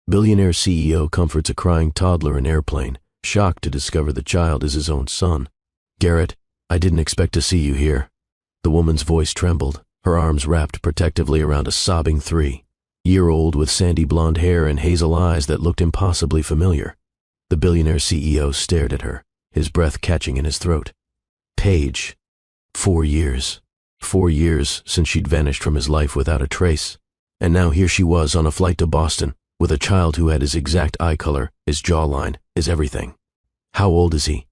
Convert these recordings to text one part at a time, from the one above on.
Billionaire CEO comforts a crying toddler in airplane, shocked to discover the child is his own son. "Garrett, I didn't expect to see you here." The woman's voice trembled, her arms wrapped protectively around a sobbing 3-year-old with sandy blonde hair and hazel eyes that looked impossibly familiar. The billionaire CEO stared at her, his breath catching in his throat. Paige. 4 years. 4 years since she'd vanished from his life without a trace. And now here she was on a flight to Boston, with a child who had his exact eye color, his jawline, his everything. "How old is he?"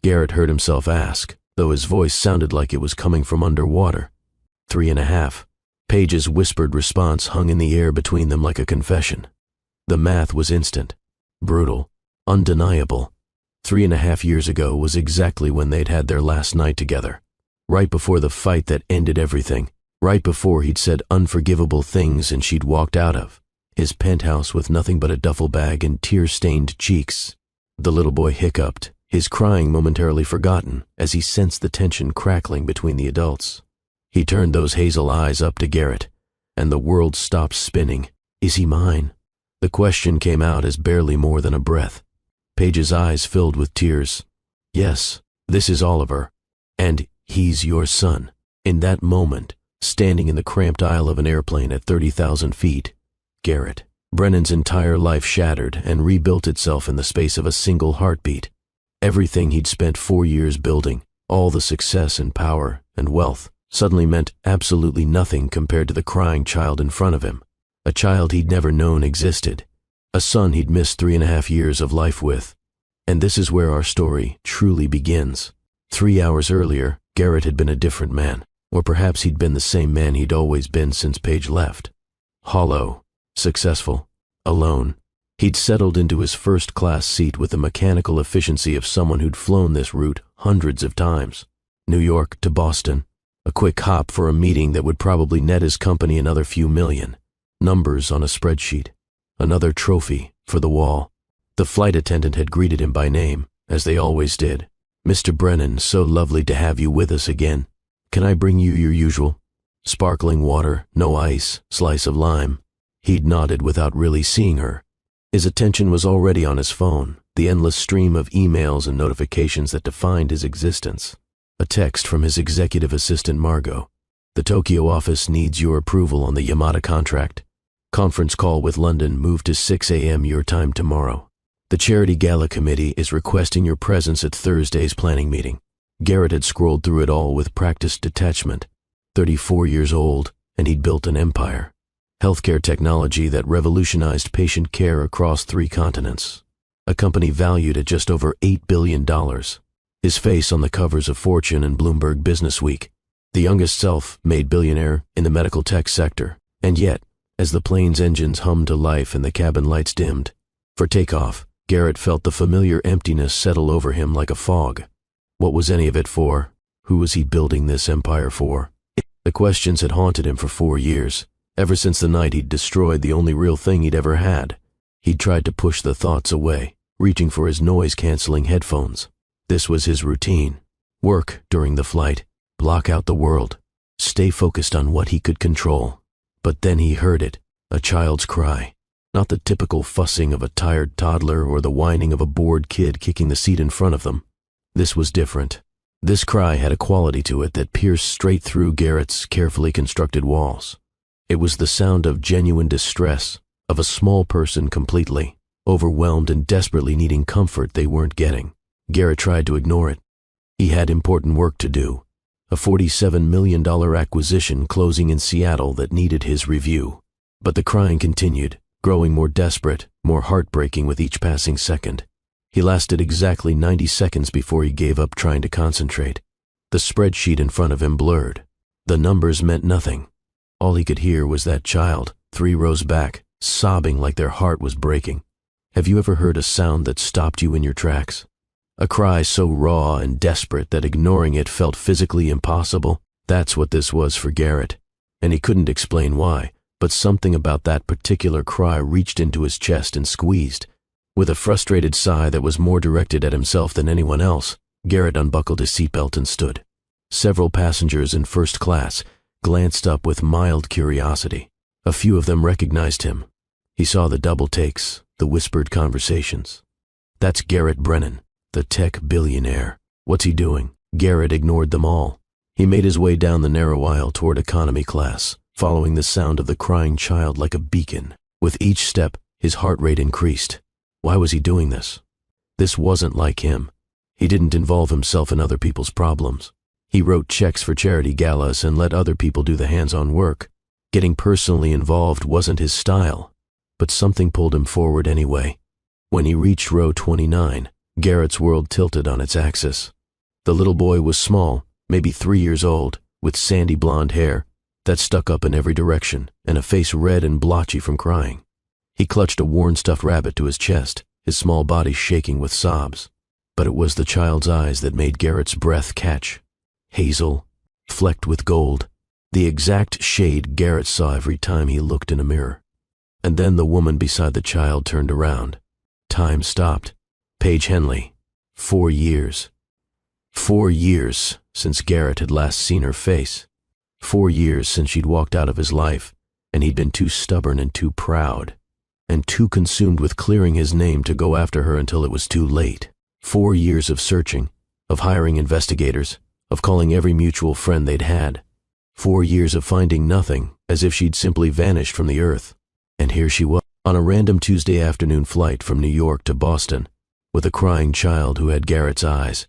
Garrett heard himself ask, though his voice sounded like it was coming from underwater. 3.5. Paige's whispered response hung in the air between them like a confession. The math was instant, brutal, undeniable. 3.5 years ago was exactly when they'd had their last night together. Right before the fight that ended everything. Right before he'd said unforgivable things and she'd walked out of his penthouse with nothing but a duffel bag and tear-stained cheeks. The little boy hiccuped, his crying momentarily forgotten as he sensed the tension crackling between the adults. He turned those hazel eyes up to Garrett, and the world stopped spinning. "Is he mine?" The question came out as barely more than a breath. Paige's eyes filled with tears. "Yes, this is Oliver, and he's your son." In that moment, standing in the cramped aisle of an airplane at 30,000 feet, Garrett. Brennan's entire life shattered and rebuilt itself in the space of a single heartbeat. Everything he'd spent 4 years building, all the success and power and wealth, suddenly meant absolutely nothing compared to the crying child in front of him. A child he'd never known existed. A son he'd missed 3.5 years of life with. And this is where our story truly begins. 3 hours earlier, Garrett had been a different man. Or perhaps he'd been the same man he'd always been since Paige left. Hollow, successful, alone. He'd settled into his first-class seat with the mechanical efficiency of someone who'd flown this route hundreds of times. New York to Boston. A quick hop for a meeting that would probably net his company another few million. Numbers on a spreadsheet. Another trophy for the wall. The flight attendant had greeted him by name, as they always did. "Mr. Brennan, so lovely to have you with us again. Can I bring you your usual? Sparkling water, no ice, slice of lime." He'd nodded without really seeing her. His attention was already on his phone, the endless stream of emails and notifications that defined his existence. A text from his executive assistant Margot. "The Tokyo office needs your approval on the Yamada contract. Conference call with London moved to 6 a.m. your time tomorrow. The Charity Gala Committee is requesting your presence at Thursday's planning meeting." Garrett had scrolled through it all with practiced detachment. 34 years old, and he'd built an empire. Healthcare technology that revolutionized patient care across 3 continents. A company valued at just over $8 billion. His face on the covers of Fortune and Bloomberg Businessweek. The youngest self-made billionaire in the medical tech sector. And yet, as the plane's engines hummed to life and the cabin lights dimmed, for takeoff, Garrett felt the familiar emptiness settle over him like a fog. What was any of it for? Who was he building this empire for? The questions had haunted him for 4 years, ever since the night he'd destroyed the only real thing he'd ever had. He'd tried to push the thoughts away, reaching for his noise-canceling headphones. This was his routine. Work during the flight, block out the world, stay focused on what he could control. But then he heard it, a child's cry. Not the typical fussing of a tired toddler or the whining of a bored kid kicking the seat in front of them. This was different. This cry had a quality to it that pierced straight through Garrett's carefully constructed walls. It was the sound of genuine distress, of a small person completely, overwhelmed and desperately needing comfort they weren't getting. Garrett tried to ignore it. He had important work to do. A $47 million acquisition closing in Seattle that needed his review. But the crying continued, growing more desperate, more heartbreaking with each passing second. He lasted exactly 90 seconds before he gave up trying to concentrate. The spreadsheet in front of him blurred. The numbers meant nothing. All he could hear was that child, 3 rows back, sobbing like their heart was breaking. Have you ever heard a sound that stopped you in your tracks? A cry so raw and desperate that ignoring it felt physically impossible? That's what this was for Garrett. And he couldn't explain why, but something about that particular cry reached into his chest and squeezed. With a frustrated sigh that was more directed at himself than anyone else, Garrett unbuckled his seatbelt and stood. Several passengers in first class glanced up with mild curiosity. A few of them recognized him. He saw the double takes, the whispered conversations. That's Garrett Brennan, the tech billionaire. What's he doing? Garrett ignored them all. He made his way down the narrow aisle toward economy class, following the sound of the crying child like a beacon. With each step, his heart rate increased. Why was he doing this? This wasn't like him. He didn't involve himself in other people's problems. He wrote checks for charity galas and let other people do the hands-on work. Getting personally involved wasn't his style, but something pulled him forward anyway. When he reached row 29, Garrett's world tilted on its axis. The little boy was small, maybe 3 years old, with sandy blonde hair that stuck up in every direction and a face red and blotchy from crying. He clutched a worn stuffed rabbit to his chest, his small body shaking with sobs. But it was the child's eyes that made Garrett's breath catch. Hazel, flecked with gold, the exact shade Garrett saw every time he looked in a mirror. And then the woman beside the child turned around. Time stopped. Paige Henley. 4 years. 4 years since Garrett had last seen her face. 4 years since she'd walked out of his life, and he'd been too stubborn and too proud, and too consumed with clearing his name to go after her until it was too late. 4 years of searching, of hiring investigators, of calling every mutual friend they'd had. 4 years of finding nothing, as if she'd simply vanished from the earth. And here she was, on a random Tuesday afternoon flight from New York to Boston, with a crying child who had Garrett's eyes.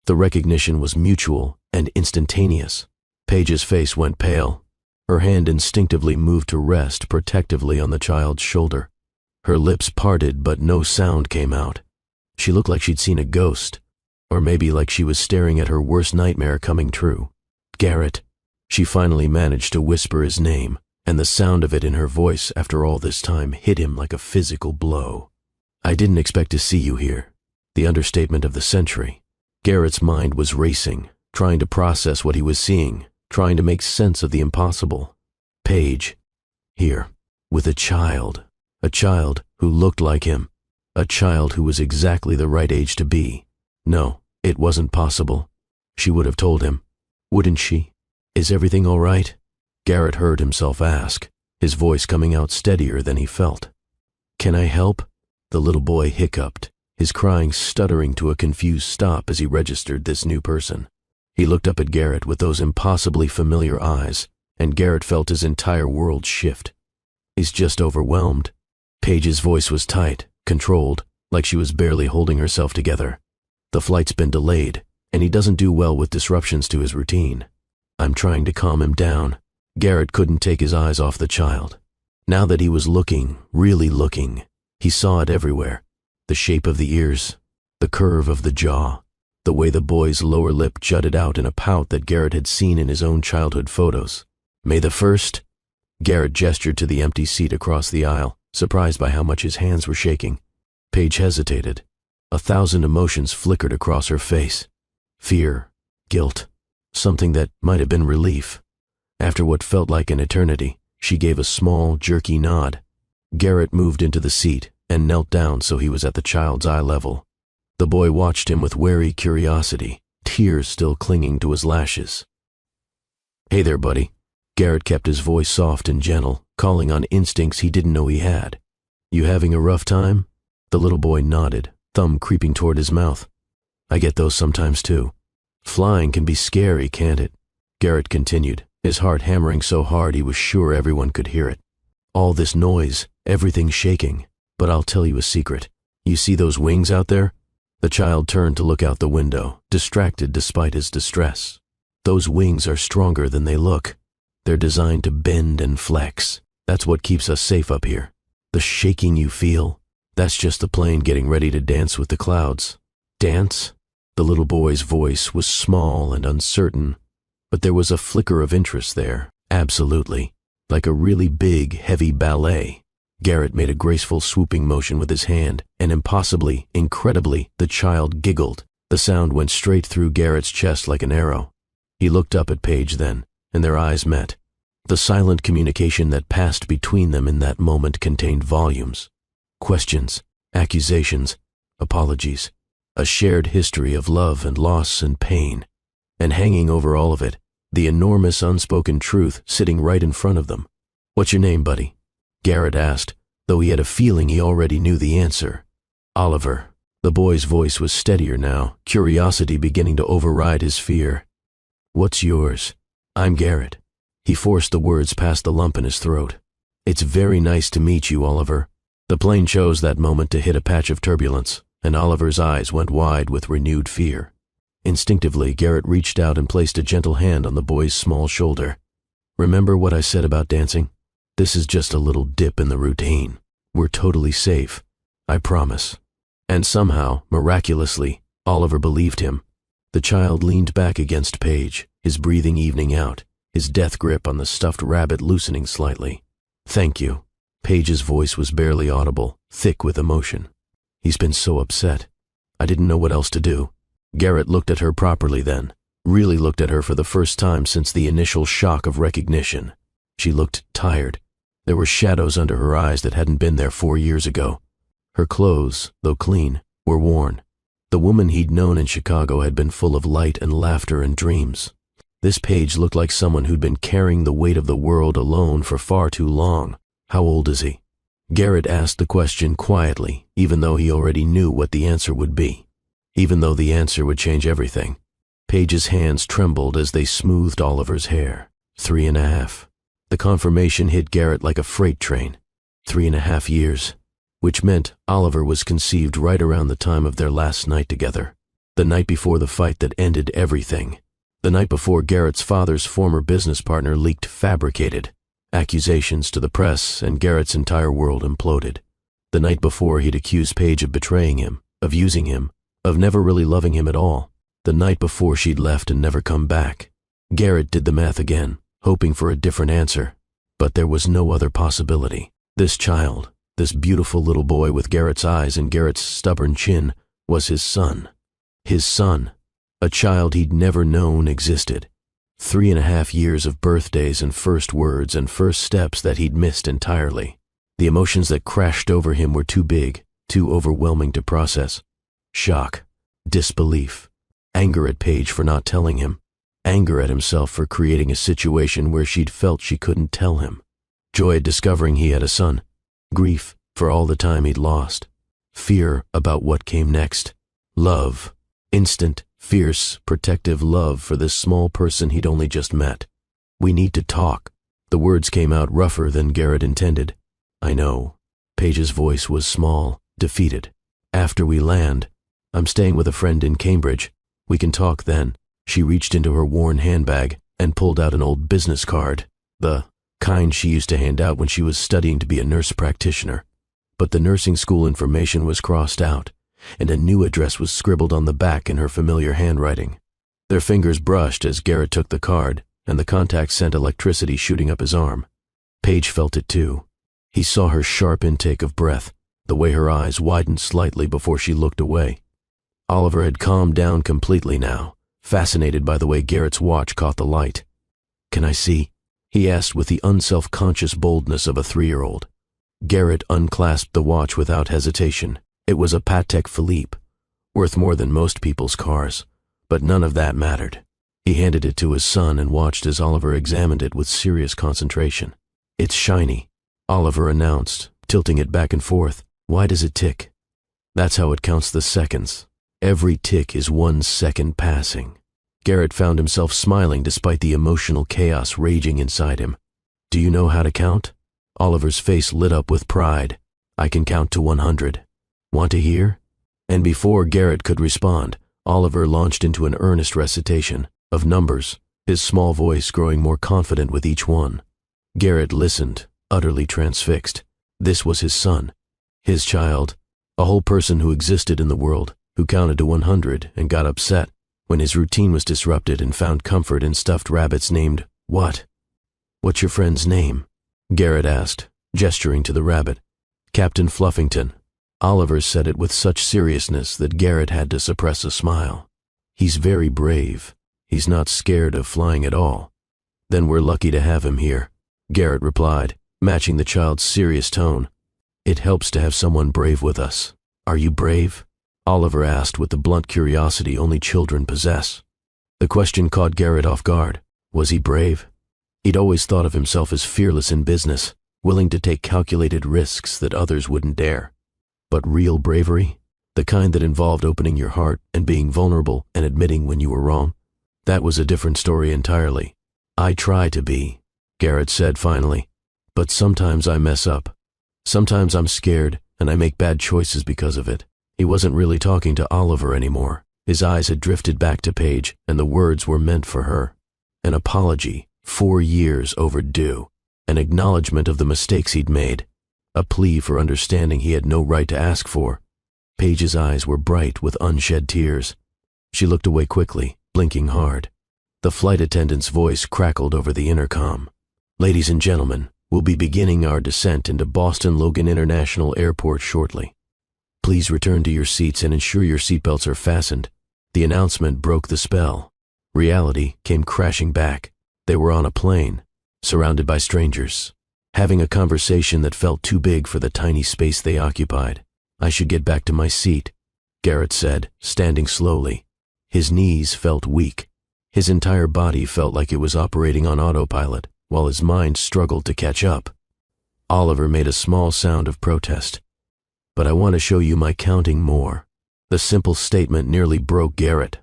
The recognition was mutual and instantaneous. Paige's face went pale. Her hand instinctively moved to rest protectively on the child's shoulder. Her lips parted, but no sound came out. She looked like she'd seen a ghost, or maybe like she was staring at her worst nightmare coming true. Garrett. She finally managed to whisper his name, and the sound of it in her voice after all this time hit him like a physical blow. I didn't expect to see you here. The understatement of the century. Garrett's mind was racing, trying to process what he was seeing, trying to make sense of the impossible. Paige. Here. With a child who looked like him, a child who was exactly the right age to be. No, it wasn't possible. She would have told him. Wouldn't she? Is everything all right? Garrett heard himself ask, his voice coming out steadier than he felt. Can I help? The little boy hiccuped, his crying stuttering to a confused stop as he registered this new person. He looked up at Garrett with those impossibly familiar eyes, and Garrett felt his entire world shift. He's just overwhelmed. Paige's voice was tight, controlled, like she was barely holding herself together. The flight's been delayed, and he doesn't do well with disruptions to his routine. I'm trying to calm him down. Garrett couldn't take his eyes off the child. Now that he was looking, really looking, he saw it everywhere. The shape of the ears, the curve of the jaw, the way the boy's lower lip jutted out in a pout that Garrett had seen in his own childhood photos. May the 1st? Garrett gestured to the empty seat across the aisle, surprised by how much his hands were shaking. Paige hesitated. 1,000 emotions flickered across her face. Fear, guilt, something that might have been relief. After what felt like an eternity, she gave a small, jerky nod. Garrett moved into the seat and knelt down so he was at the child's eye level. The boy watched him with wary curiosity, tears still clinging to his lashes. Hey there, buddy. Garrett kept his voice soft and gentle, calling on instincts he didn't know he had. You having a rough time? The little boy nodded, thumb creeping toward his mouth. I get those sometimes too. Flying can be scary, can't it? Garrett continued, his heart hammering so hard he was sure everyone could hear it. All this noise, everything shaking. But I'll tell you a secret. You see those wings out there? The child turned to look out the window, distracted despite his distress. Those wings are stronger than they look. They're designed to bend and flex. That's what keeps us safe up here. The shaking you feel, that's just the plane getting ready to dance with the clouds. Dance? The little boy's voice was small and uncertain, but there was a flicker of interest there, absolutely, like a really big, heavy ballet. Garrett made a graceful swooping motion with his hand, and impossibly, incredibly, the child giggled. The sound went straight through Garrett's chest like an arrow. He looked up at Paige then, and their eyes met. The silent communication that passed between them in that moment contained volumes. Questions, accusations, apologies, a shared history of love and loss and pain. And hanging over all of it, the enormous unspoken truth sitting right in front of them. What's your name, buddy? Garrett asked, though he had a feeling he already knew the answer. Oliver. The boy's voice was steadier now, curiosity beginning to override his fear. What's yours? I'm Garrett. He forced the words past the lump in his throat. It's very nice to meet you, Oliver. The plane chose that moment to hit a patch of turbulence, and Oliver's eyes went wide with renewed fear. Instinctively, Garrett reached out and placed a gentle hand on the boy's small shoulder. Remember what I said about dancing? This is just a little dip in the routine. We're totally safe. I promise. And somehow, miraculously, Oliver believed him. The child leaned back against Paige, his breathing evening out, his death grip on the stuffed rabbit loosening slightly. Thank you. Paige's voice was barely audible, thick with emotion. He's been so upset. I didn't know what else to do. Garrett looked at her properly then, really looked at her for the first time since the initial shock of recognition. She looked tired. There were shadows under her eyes that hadn't been there 4 years ago. Her clothes, though clean, were worn. The woman he'd known in Chicago had been full of light and laughter and dreams. This Paige looked like someone who'd been carrying the weight of the world alone for far too long. How old is he? Garrett asked the question quietly, even though he already knew what the answer would be. Even though the answer would change everything. Paige's hands trembled as they smoothed Oliver's hair. 3.5. The confirmation hit Garrett like a freight train. 3.5 years. Which meant Oliver was conceived right around the time of their last night together. The night before the fight that ended everything. The night before Garrett's father's former business partner leaked fabricated accusations to the press and Garrett's entire world imploded. The night before he'd accused Paige of betraying him, of using him, of never really loving him at all. The night before she'd left and never come back. Garrett did the math again, hoping for a different answer. But there was no other possibility. This child, this beautiful little boy with Garrett's eyes and Garrett's stubborn chin, was his son. His son. A child he'd never known existed. 3.5 years of birthdays and first words and first steps that he'd missed entirely. The emotions that crashed over him were too big, too overwhelming to process. Shock. Disbelief. Anger at Paige for not telling him. Anger at himself for creating a situation where she'd felt she couldn't tell him. Joy at discovering he had a son. Grief for all the time he'd lost. Fear about what came next. Love. Instant, fierce, protective love for this small person he'd only just met. We need to talk. The words came out rougher than Garrett intended. I know. Paige's voice was small, defeated. After we land, I'm staying with a friend in Cambridge. We can talk then. She reached into her worn handbag and pulled out an old business card, the kind she used to hand out when she was studying to be a nurse practitioner. But the nursing school information was crossed out, and a new address was scribbled on the back in her familiar handwriting. Their fingers brushed as Garrett took the card, and the contact sent electricity shooting up his arm. Paige felt it too. He saw her sharp intake of breath, the way her eyes widened slightly before she looked away. Oliver had calmed down completely now, fascinated by the way Garrett's watch caught the light. Can I see? He asked with the unself-conscious boldness of a 3-year-old. Garrett unclasped the watch without hesitation. It was a Patek Philippe, worth more than most people's cars, but none of that mattered. He handed it to his son and watched as Oliver examined it with serious concentration. It's shiny, Oliver announced, tilting it back and forth. Why does it tick? That's how it counts the seconds. Every tick is 1 second passing. Garrett found himself smiling despite the emotional chaos raging inside him. Do you know how to count? Oliver's face lit up with pride. I can count to 100. Want to hear? And before Garrett could respond, Oliver launched into an earnest recitation of numbers, his small voice growing more confident with each one. Garrett listened, utterly transfixed. This was his son, his child, a whole person who existed in the world, who counted to 100 and got upset when his routine was disrupted and found comfort in stuffed rabbits named what? What's your friend's name? Garrett asked, gesturing to the rabbit. Captain Fluffington. Oliver said it with such seriousness that Garrett had to suppress a smile. He's very brave. He's not scared of flying at all. Then we're lucky to have him here, Garrett replied, matching the child's serious tone. It helps to have someone brave with us. Are you brave? Oliver asked with the blunt curiosity only children possess. The question caught Garrett off guard. Was he brave? He'd always thought of himself as fearless in business, willing to take calculated risks that others wouldn't dare. But real bravery, the kind that involved opening your heart and being vulnerable and admitting when you were wrong, that was a different story entirely. I try to be, Garrett said finally, but sometimes I mess up. Sometimes I'm scared and I make bad choices because of it. He wasn't really talking to Oliver anymore. His eyes had drifted back to Paige, and the words were meant for her. An apology, 4 years overdue. An acknowledgement of the mistakes he'd made. A plea for understanding he had no right to ask for. Paige's eyes were bright with unshed tears. She looked away quickly, blinking hard. The flight attendant's voice crackled over the intercom. "Ladies and gentlemen, we'll be beginning our descent into Boston Logan International Airport shortly. Please return to your seats and ensure your seatbelts are fastened." The announcement broke the spell. Reality came crashing back. They were on a plane, surrounded by strangers, having a conversation that felt too big for the tiny space they occupied. "I should get back to my seat," Garrett said, standing slowly. His knees felt weak. His entire body felt like it was operating on autopilot, while his mind struggled to catch up. Oliver made a small sound of protest. "But I want to show you my counting more." The simple statement nearly broke Garrett.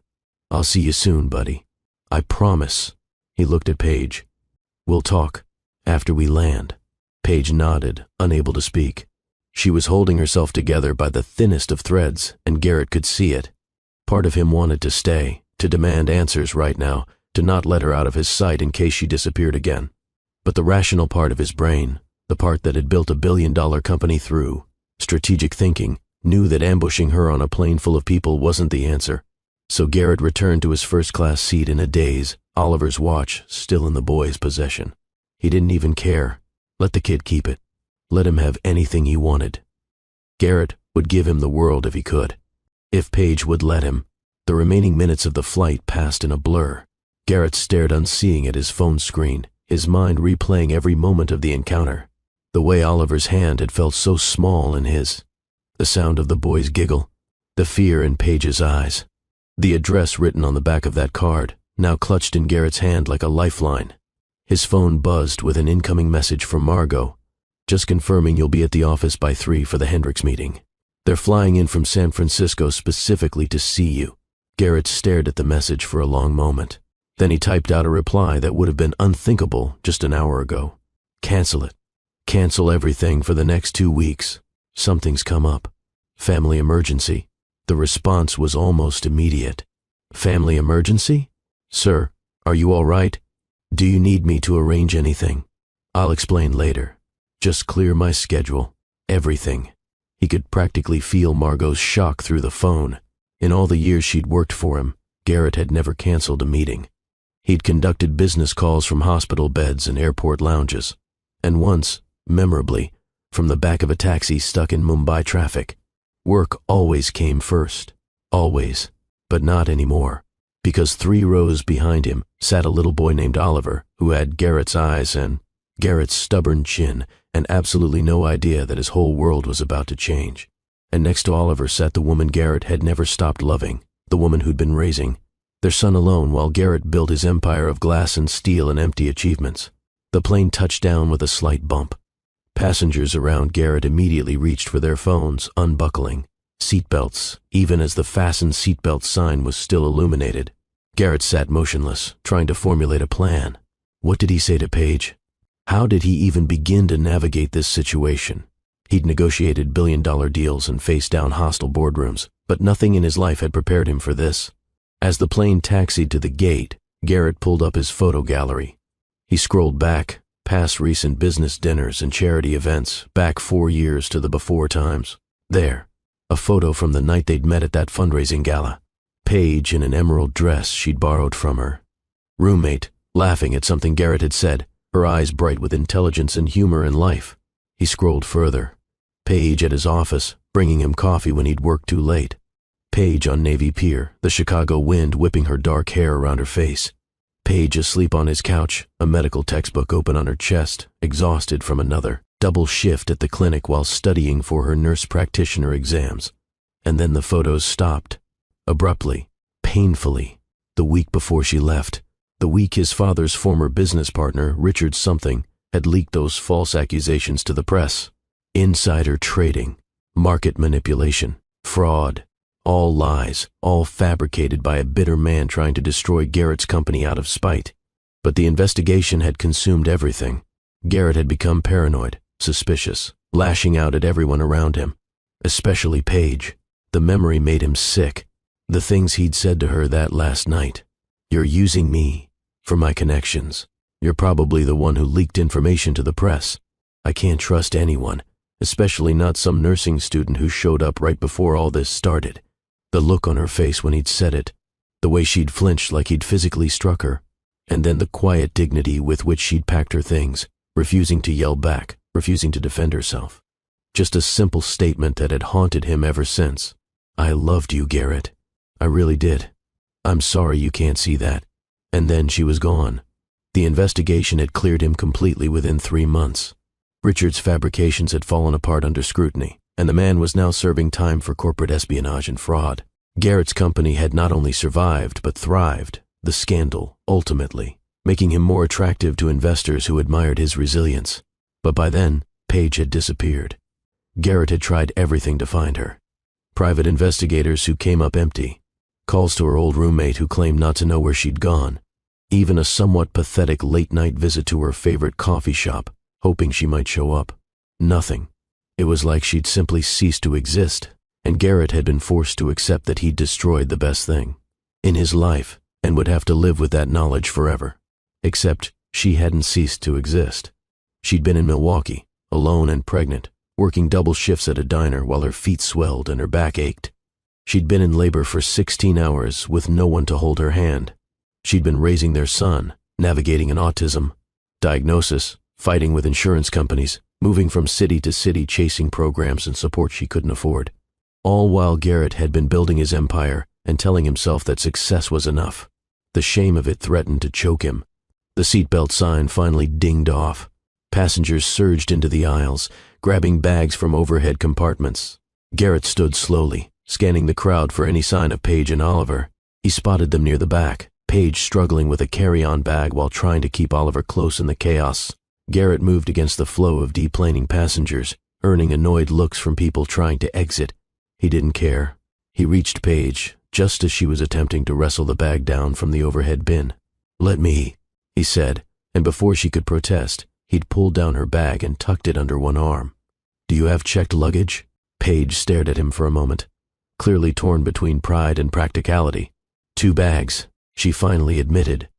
"I'll see you soon, buddy. I promise." He looked at Paige. "We'll talk after we land." Paige nodded, unable to speak. She was holding herself together by the thinnest of threads, and Garrett could see it. Part of him wanted to stay, to demand answers right now, to not let her out of his sight in case she disappeared again. But the rational part of his brain, the part that had built a billion-dollar company through strategic thinking, knew that ambushing her on a plane full of people wasn't the answer. So Garrett returned to his first-class seat in a daze, Oliver's watch still in the boy's possession. He didn't even care. Let the kid keep it. Let him have anything he wanted. Garrett would give him the world if he could. If Paige would let him. The remaining minutes of the flight passed in a blur. Garrett stared unseeing at his phone screen, his mind replaying every moment of the encounter. The way Oliver's hand had felt so small in his. The sound of the boy's giggle. The fear in Paige's eyes. The address written on the back of that card, now clutched in Garrett's hand like a lifeline. His phone buzzed with an incoming message from Margot. "Just confirming you'll be at the office by 3 for the Hendricks meeting. They're flying in from San Francisco specifically to see you." Garrett stared at the message for a long moment. Then he typed out a reply that would have been unthinkable just an hour ago. "Cancel it. Cancel everything for the next 2 weeks. Something's come up. Family emergency." The response was almost immediate. "Family emergency? Sir, are you all right? Do you need me to arrange anything? I'll explain later. Just clear my schedule. Everything." He could practically feel Margot's shock through the phone. In all the years she'd worked for him, Garrett had never canceled a meeting. He'd conducted business calls from hospital beds and airport lounges. And once, memorably, from the back of a taxi stuck in Mumbai traffic. Work always came first. Always. But not anymore. Because 3 rows behind him sat a little boy named Oliver, who had Garrett's eyes and Garrett's stubborn chin, and absolutely no idea that his whole world was about to change. And next to Oliver sat the woman Garrett had never stopped loving, the woman who'd been raising their son alone while Garrett built his empire of glass and steel and empty achievements. The plane touched down with a slight bump. Passengers around Garrett immediately reached for their phones, unbuckling. Seatbelts, even as the fastened seatbelt sign was still illuminated. Garrett sat motionless, trying to formulate a plan. What did he say to Paige? How did he even begin to navigate this situation? He'd negotiated billion-dollar deals and faced down hostile boardrooms, but nothing in his life had prepared him for this. As the plane taxied to the gate, Garrett pulled up his photo gallery. He scrolled back, past recent business dinners and charity events, back 4 years to the before times. There, a photo from the night they'd met at that fundraising gala. Paige in an emerald dress she'd borrowed from her roommate, laughing at something Garrett had said, her eyes bright with intelligence and humor and life. He scrolled further. Paige at his office, bringing him coffee when he'd worked too late. Paige on Navy Pier, the Chicago wind whipping her dark hair around her face. Paige asleep on his couch, a medical textbook open on her chest, exhausted from another double shift at the clinic while studying for her nurse practitioner exams. And then the photos stopped. Abruptly, painfully, the week before she left, the week his father's former business partner, Richard something, had leaked those false accusations to the press. Insider trading, market manipulation, fraud, all lies, all fabricated by a bitter man trying to destroy Garrett's company out of spite. But the investigation had consumed everything. Garrett had become paranoid, suspicious, lashing out at everyone around him, especially Paige. The memory made him sick. The things he'd said to her that last night. "You're using me for my connections. You're probably the one who leaked information to the press. I can't trust anyone, especially not some nursing student who showed up right before all this started." The look on her face when he'd said it, the way she'd flinched like he'd physically struck her, and then the quiet dignity with which she'd packed her things, refusing to yell back, refusing to defend herself. Just a simple statement that had haunted him ever since. "I loved you, Garrett. I really did. I'm sorry you can't see that." And then she was gone. The investigation had cleared him completely within 3 months. Richard's fabrications had fallen apart under scrutiny, and the man was now serving time for corporate espionage and fraud. Garrett's company had not only survived, but thrived, the scandal, ultimately, making him more attractive to investors who admired his resilience. But by then, Paige had disappeared. Garrett had tried everything to find her. Private investigators who came up empty, calls to her old roommate who claimed not to know where she'd gone, even a somewhat pathetic late-night visit to her favorite coffee shop, hoping she might show up. Nothing. It was like she'd simply ceased to exist, and Garrett had been forced to accept that he'd destroyed the best thing in his life and would have to live with that knowledge forever. Except she hadn't ceased to exist. She'd been in Milwaukee, alone and pregnant, working double shifts at a diner while her feet swelled and her back ached. She'd been in labor for 16 hours with no one to hold her hand. She'd been raising their son, navigating an autism diagnosis, fighting with insurance companies, moving from city to city chasing programs and support she couldn't afford. All while Garrett had been building his empire and telling himself that success was enough. The shame of it threatened to choke him. The seatbelt sign finally dinged off. Passengers surged into the aisles, grabbing bags from overhead compartments. Garrett stood slowly, scanning the crowd for any sign of Paige and Oliver. He spotted them near the back, Paige struggling with a carry-on bag while trying to keep Oliver close in the chaos. Garrett moved against the flow of deplaning passengers, earning annoyed looks from people trying to exit. He didn't care. He reached Paige, just as she was attempting to wrestle the bag down from the overhead bin. "Let me," he said, and before she could protest, he'd pulled down her bag and tucked it under one arm. "Do you have checked luggage?" Paige stared at him for a moment, clearly torn between pride and practicality. "2 bags, she finally admitted.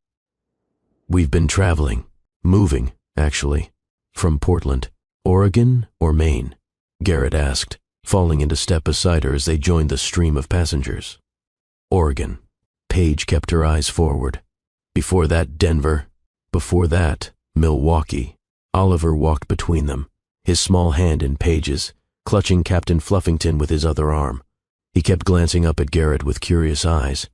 "We've been traveling, moving, actually, from Portland. Oregon or Maine?" Garrett asked, falling into step beside her as they joined the stream of passengers. "Oregon." Paige kept her eyes forward. "Before that, Denver. Before that, Milwaukee." Oliver walked between them, his small hand in Paige's, clutching Captain Fluffington with his other arm. He kept glancing up at Garrett with curious eyes.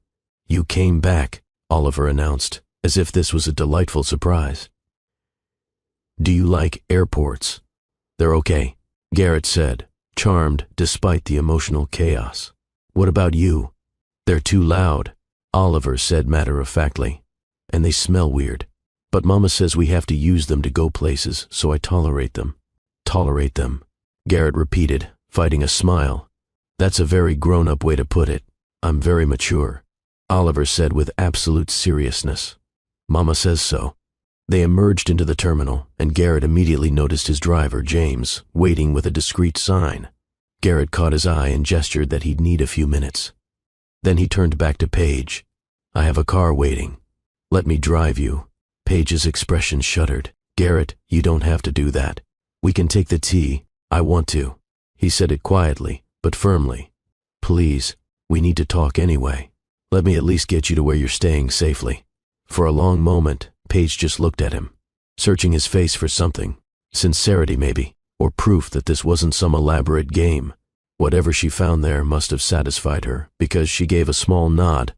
"You came back," Oliver announced, as if this was a delightful surprise. "Do you like airports?" "They're okay," Garrett said, charmed despite the emotional chaos. "What about you?" "They're too loud," Oliver said matter-of-factly, "and they smell weird. But Mama says we have to use them to go places, so I tolerate them." "Tolerate them," Garrett repeated, fighting a smile. "That's a very grown-up way to put it. I'm very mature," Oliver said with absolute seriousness. "Mama says so." They emerged into the terminal, and Garrett immediately noticed his driver, James, waiting with a discreet sign. Garrett caught his eye and gestured that he'd need a few minutes. Then he turned back to Paige. "I have a car waiting. Let me drive you." Paige's expression shuddered. "Garrett, you don't have to do that. We can take the T. I want to." He said it quietly, but firmly. "Please, we need to talk anyway. Let me at least get you to where you're staying safely." For a long moment, Paige just looked at him, searching his face for something. Sincerity, maybe, or proof that this wasn't some elaborate game. Whatever she found there must have satisfied her, because she gave a small nod.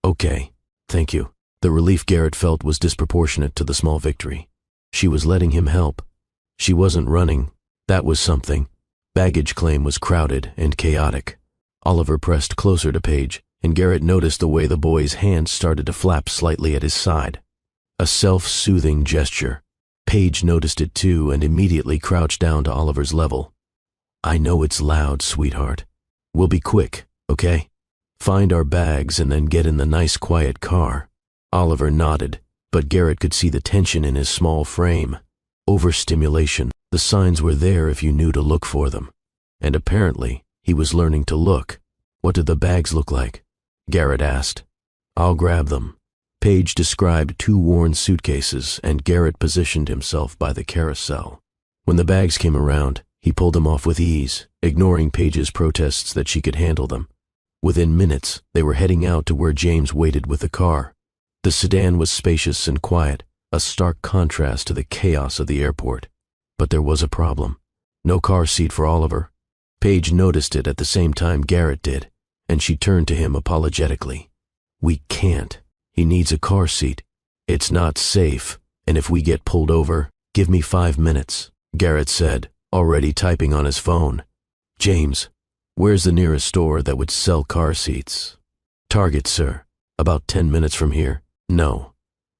"Okay, thank you." The relief Garrett felt was disproportionate to the small victory. She was letting him help. She wasn't running. That was something. Baggage claim was crowded and chaotic. Oliver pressed closer to Paige, and Garrett noticed the way the boy's hand started to flap slightly at his side. A self-soothing gesture. Paige noticed it too and immediately crouched down to Oliver's level. I know it's loud, sweetheart. We'll be quick, okay? Find our bags and then get in the nice quiet car. Oliver nodded, but Garrett could see the tension in his small frame. Overstimulation. The signs were there if you knew to look for them. And apparently, he was learning to look. What did the bags look like? Garrett asked. I'll grab them. Paige described 2 worn suitcases, and Garrett positioned himself by the carousel. When the bags came around, he pulled them off with ease, ignoring Paige's protests that she could handle them. Within minutes, they were heading out to where James waited with the car. The sedan was spacious and quiet, a stark contrast to the chaos of the airport. But there was a problem. No car seat for Oliver. Paige noticed it at the same time Garrett did, and she turned to him apologetically. We can't. He needs a car seat. It's not safe, and if we get pulled over, give me 5 minutes, Garrett said, already typing on his phone. James, where's the nearest store that would sell car seats? Target, sir. About 10 minutes from here. No.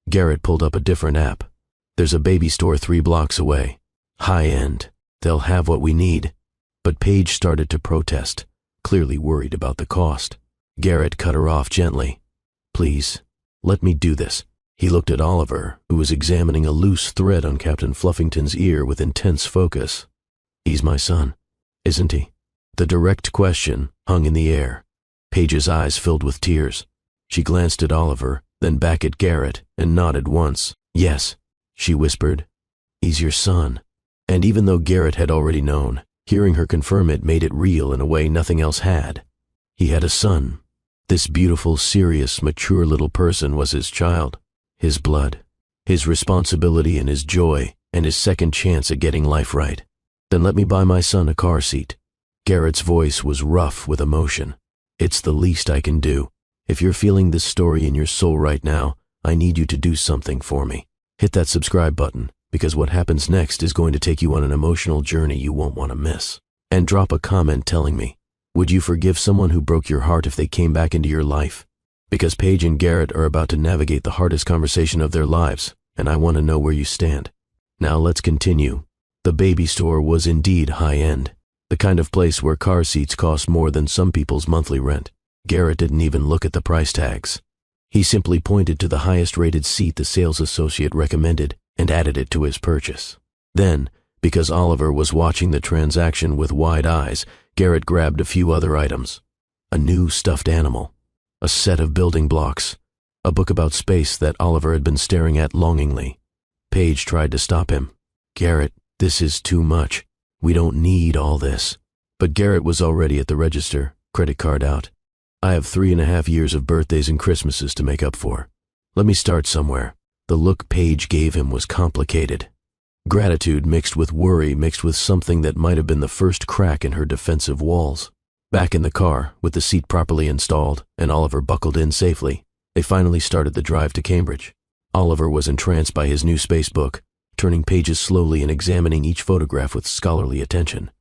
Garrett pulled up a different app. There's a baby store 3 blocks away. High end. They'll have what we need. But Paige started to protest, clearly worried about the cost. Garrett cut her off gently. Please, let me do this. He looked at Oliver, who was examining a loose thread on Captain Fluffington's ear with intense focus. He's my son, isn't he? The direct question hung in the air. Paige's eyes filled with tears. She glanced at Oliver, then back at Garrett, and nodded once. Yes, she whispered. He's your son. And even though Garrett had already known, hearing her confirm it made it real in a way nothing else had. He had a son. This beautiful, serious, mature little person was his child, his blood, his responsibility and his joy, and his second chance at getting life right. Then let me buy my son a car seat. Garrett's voice was rough with emotion. It's the least I can do. If you're feeling this story in your soul right now, I need you to do something for me. Hit that subscribe button, because what happens next is going to take you on an emotional journey you won't want to miss. And drop a comment telling me, would you forgive someone who broke your heart if they came back into your life? Because Paige and Garrett are about to navigate the hardest conversation of their lives, and I want to know where you stand. Now let's continue. The baby store was indeed high-end, the kind of place where car seats cost more than some people's monthly rent. Garrett didn't even look at the price tags. He simply pointed to the highest-rated seat the sales associate recommended and added it to his purchase. Then, because Oliver was watching the transaction with wide eyes, Garrett grabbed a few other items. A new stuffed animal, a set of building blocks, a book about space that Oliver had been staring at longingly. Paige tried to stop him. Garrett, this is too much. We don't need all this. But Garrett was already at the register, credit card out. I have 3.5 years of birthdays and Christmases to make up for. Let me start somewhere. The look Paige gave him was complicated. Gratitude mixed with worry mixed with something that might have been the first crack in her defensive walls. Back in the car, with the seat properly installed and Oliver buckled in safely, they finally started the drive to Cambridge. Oliver was entranced by his new space book, turning pages slowly and examining each photograph with scholarly attention.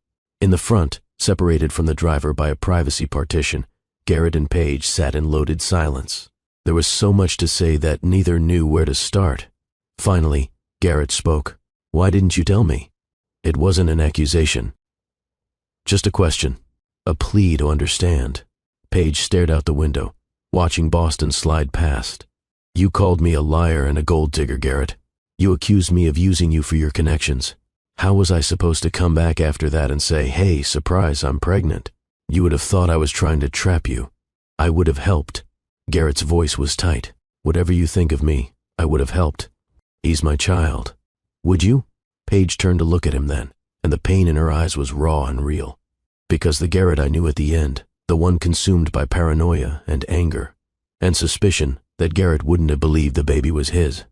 In the front, separated from the driver by a privacy partition, Garrett and Paige sat in loaded silence. There was so much to say that neither knew where to start. Finally, Garrett spoke. Why didn't you tell me? It wasn't an accusation. Just a question. A plea to understand. Paige stared out the window, watching Boston slide past. You called me a liar and a gold digger, Garrett. You accused me of using you for your connections. How was I supposed to come back after that and say, hey, surprise, I'm pregnant? You would have thought I was trying to trap you. I would have helped. Garrett's voice was tight. Whatever you think of me, I would have helped. He's my child. Would you? Paige turned to look at him then, and the pain in her eyes was raw and real. Because the Garrett I knew at the end, the one consumed by paranoia and anger, and suspicion that Garrett wouldn't have believed the baby was his.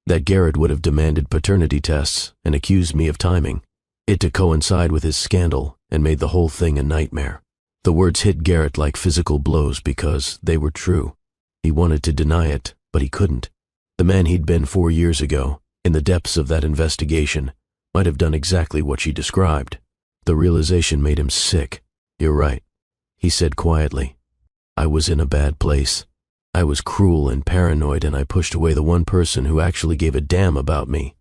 That Garrett would have demanded paternity tests and accused me of timing it to coincide with his scandal and made the whole thing a nightmare. The words hit Garrett like physical blows because they were true. He wanted to deny it, but he couldn't. The man he'd been 4 years ago, in the depths of that investigation, might have done exactly what she described. The realization made him sick. You're right, he said quietly. I was in a bad place. I was cruel and paranoid, and I pushed away the one person who actually gave a damn about me.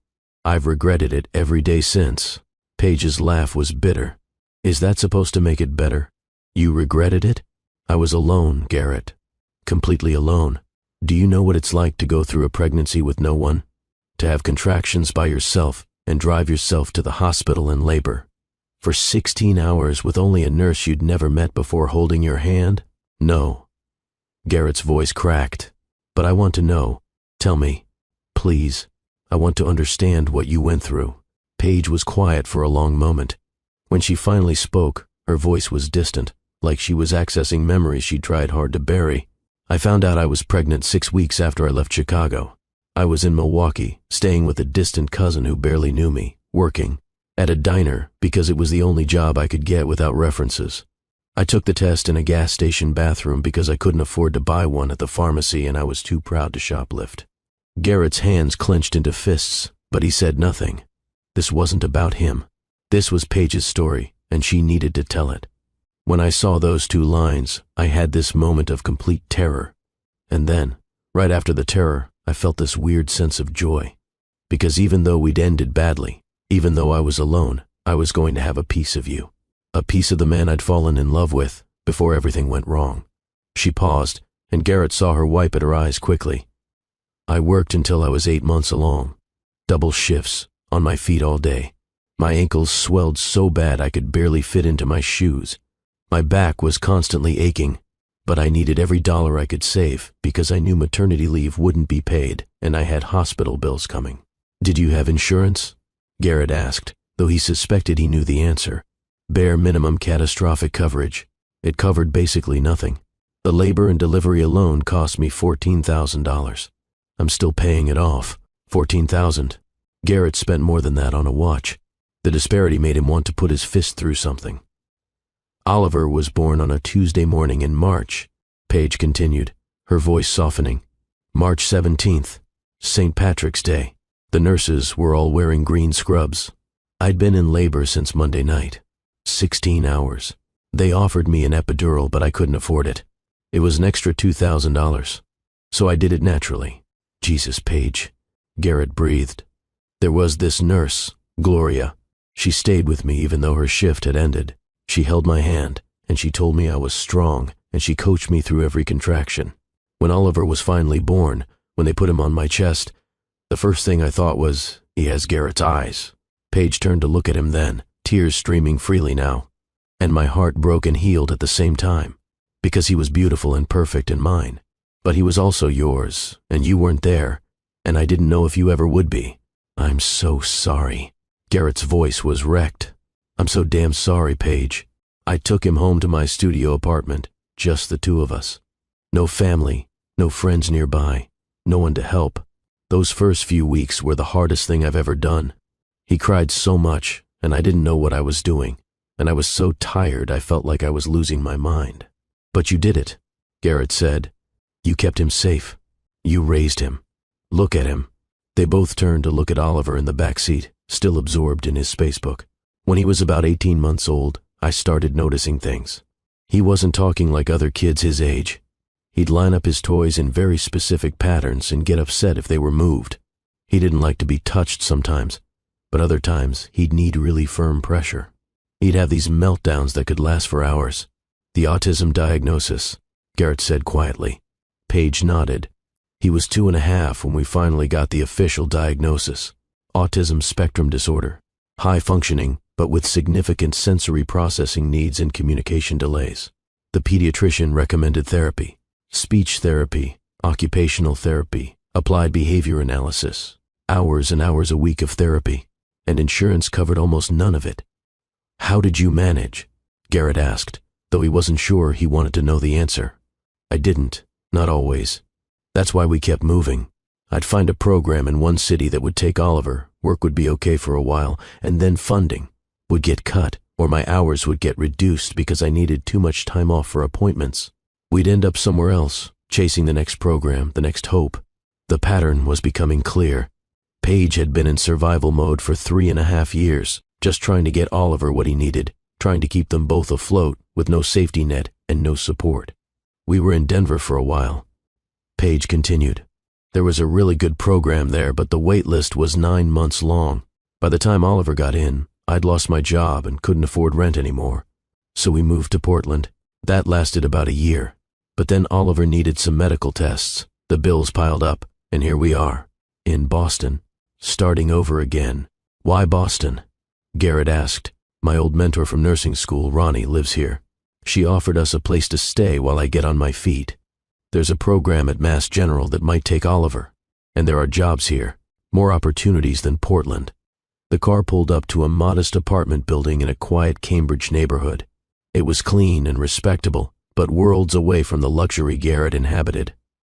I've regretted it every day since. Paige's laugh was bitter. Is that supposed to make it better? You regretted it? I was alone, Garrett. Completely alone. Do you know what it's like to go through a pregnancy with no one? To have contractions by yourself and drive yourself to the hospital in labor. For 16 hours with only a nurse you'd never met before holding your hand? No. Garrett's voice cracked. But I want to know. Tell me. Please. I want to understand what you went through. Paige was quiet for a long moment. When she finally spoke, her voice was distant, like she was accessing memories she'd tried hard to bury. I found out I was pregnant 6 weeks after I left Chicago. I was in Milwaukee, staying with a distant cousin who barely knew me, working at a diner because it was the only job I could get without references. I took the test in a gas station bathroom because I couldn't afford to buy one at the pharmacy and I was too proud to shoplift. Garrett's hands clenched into fists, but he said nothing. This wasn't about him. This was Paige's story, and she needed to tell it. When I saw those 2 lines, I had this moment of complete terror. And then, right after the terror, I felt this weird sense of joy. Because even though we'd ended badly, even though I was alone, I was going to have a piece of you. A piece of the man I'd fallen in love with before everything went wrong. She paused, and Garrett saw her wipe at her eyes quickly. I worked until I was 8 months along. Double shifts, on my feet all day. My ankles swelled so bad I could barely fit into my shoes. My back was constantly aching, but I needed every dollar I could save because I knew maternity leave wouldn't be paid and I had hospital bills coming. Did you have insurance? Garrett asked, though he suspected he knew the answer. Bare minimum catastrophic coverage. It covered basically nothing. The labor and delivery alone cost me $14,000. I'm still paying it off. $14,000. Garrett spent more than that on a watch. The disparity made him want to put his fist through something. Oliver was born on a Tuesday morning in March, Paige continued, her voice softening. March 17th, St. Patrick's Day. The nurses were all wearing green scrubs. I'd been in labor since Monday night. 16 hours. They offered me an epidural, but I couldn't afford it. It was an extra $2,000. So I did it naturally. Jesus, Paige. Garrett breathed. There was this nurse, Gloria. She stayed with me even though her shift had ended. She held my hand, and she told me I was strong, and she coached me through every contraction. When Oliver was finally born, when they put him on my chest, the first thing I thought was, he has Garrett's eyes. Paige turned to look at him then, tears streaming freely now. And my heart broke and healed at the same time, because he was beautiful and perfect in mine. But he was also yours, and you weren't there, and I didn't know if you ever would be. I'm so sorry. Garrett's voice was wrecked. I'm so damn sorry, Paige. I took him home to my studio apartment, just the 2 of us. No family, no friends nearby, no one to help. Those first few weeks were the hardest thing I've ever done. He cried so much, and I didn't know what I was doing, and I was so tired I felt like I was losing my mind. But you did it, Garrett said. You kept him safe. You raised him. Look at him. They both turned to look at Oliver in the back seat, still absorbed in his spacebook. When he was about 18 months old, I started noticing things. He wasn't talking like other kids his age. He'd line up his toys in very specific patterns and get upset if they were moved. He didn't like to be touched sometimes, but other times he'd need really firm pressure. He'd have these meltdowns that could last for hours. The autism diagnosis, Garrett said quietly. Paige nodded. He was 2.5 when we finally got the official diagnosis. Autism spectrum disorder. High functioning, but with significant sensory processing needs and communication delays. The pediatrician recommended therapy, speech therapy, occupational therapy, applied behavior analysis, hours and hours a week of therapy, and insurance covered almost none of it. How did you manage? Garrett asked, though he wasn't sure he wanted to know the answer. I didn't, not always. That's why we kept moving. I'd find a program in one city that would take Oliver, work would be okay for a while, and then funding would get cut, or my hours would get reduced because I needed too much time off for appointments. We'd end up somewhere else, chasing the next program, the next hope. The pattern was becoming clear. Paige had been in survival mode for 3.5 years, just trying to get Oliver what he needed, trying to keep them both afloat with no safety net and no support. We were in Denver for a while. Paige continued. There was a really good program there, but the wait list was 9 months long. By the time Oliver got in, I'd lost my job and couldn't afford rent anymore. So we moved to Portland. That lasted about a year. But then Oliver needed some medical tests. The bills piled up, and here we are, in Boston, starting over again. Why Boston? Garrett asked. My old mentor from nursing school, Ronnie, lives here. She offered us a place to stay while I get on my feet. There's a program at Mass General that might take Oliver. And there are jobs here, more opportunities than Portland. The car pulled up to a modest apartment building in a quiet Cambridge neighborhood. It was clean and respectable, but worlds away from the luxury Garrett inhabited.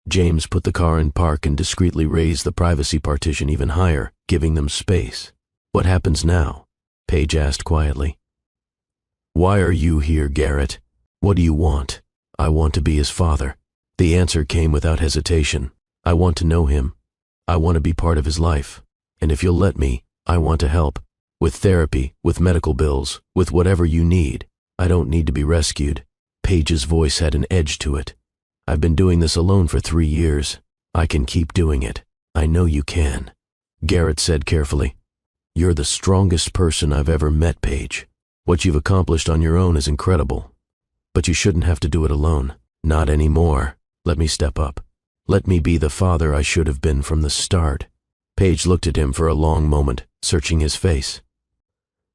James put the car in park and discreetly raised the privacy partition even higher, giving them space. What happens now? Paige asked quietly. Why are you here, Garrett? What do you want? I want to be his father. The answer came without hesitation. I want to know him. I want to be part of his life. And if you'll let me, I want to help. With therapy, with medical bills, with whatever you need. I don't need to be rescued. Paige's voice had an edge to it. I've been doing this alone for 3 years. I can keep doing it. I know you can. Garrett said carefully. You're the strongest person I've ever met, Paige. What you've accomplished on your own is incredible. But you shouldn't have to do it alone. Not anymore. Let me step up. Let me be the father I should have been from the start. Paige looked at him for a long moment, searching his face.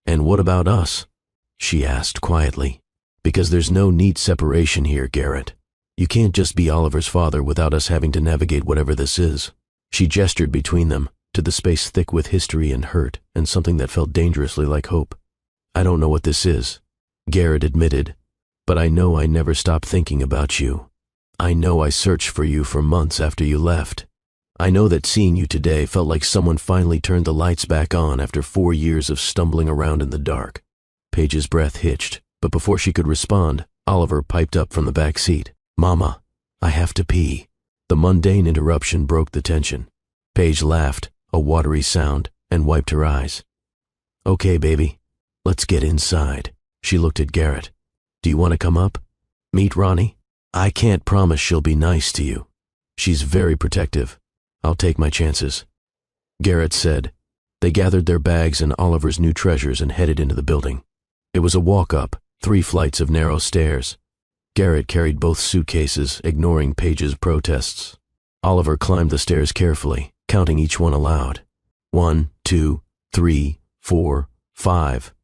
And what about us? She asked quietly. Because there's no neat separation here, Garrett. You can't just be Oliver's father without us having to navigate whatever this is. She gestured between them, to the space thick with history and hurt, and something that felt dangerously like hope. I don't know what this is, Garrett admitted, but I know I never stopped thinking about you. I know I searched for you for months after you left. I know that seeing you today felt like someone finally turned the lights back on after 4 years of stumbling around in the dark. Paige's breath hitched, but before she could respond, Oliver piped up from the back seat. Mama, I have to pee. The mundane interruption broke the tension. Paige laughed, a watery sound, and wiped her eyes. Okay, baby, let's get inside. She looked at Garrett. Do you want to come up? Meet Ronnie? I can't promise she'll be nice to you. She's very protective. I'll take my chances. Garrett said. They gathered their bags and Oliver's new treasures and headed into the building. It was a walk-up, 3 flights of narrow stairs. Garrett carried both suitcases, ignoring Paige's protests. Oliver climbed the stairs carefully, counting each one aloud. 1, 2, 3, 4, 5.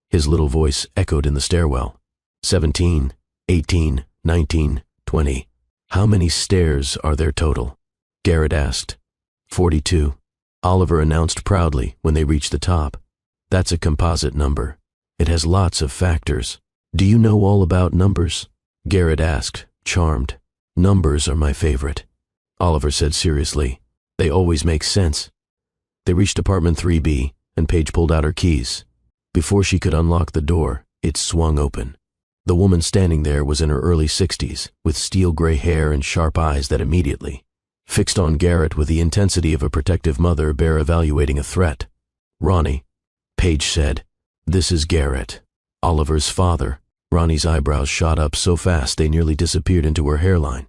His little voice echoed in the stairwell. 17, 18, 19, 20. How many stairs are there total? Garrett asked. 42. Oliver announced proudly when they reached the top. That's a composite number. It has lots of factors. Do you know all about numbers? Garrett asked, charmed. Numbers are my favorite. Oliver said seriously. They always make sense. They reached apartment 3B, and Paige pulled out her keys. Before she could unlock the door, it swung open. The woman standing there was in her early 60s, with steel-gray hair and sharp eyes that immediately fixed on Garrett with the intensity of a protective mother bear evaluating a threat. Ronnie, Paige said. This is Garrett, Oliver's father. Ronnie's eyebrows shot up so fast they nearly disappeared into her hairline.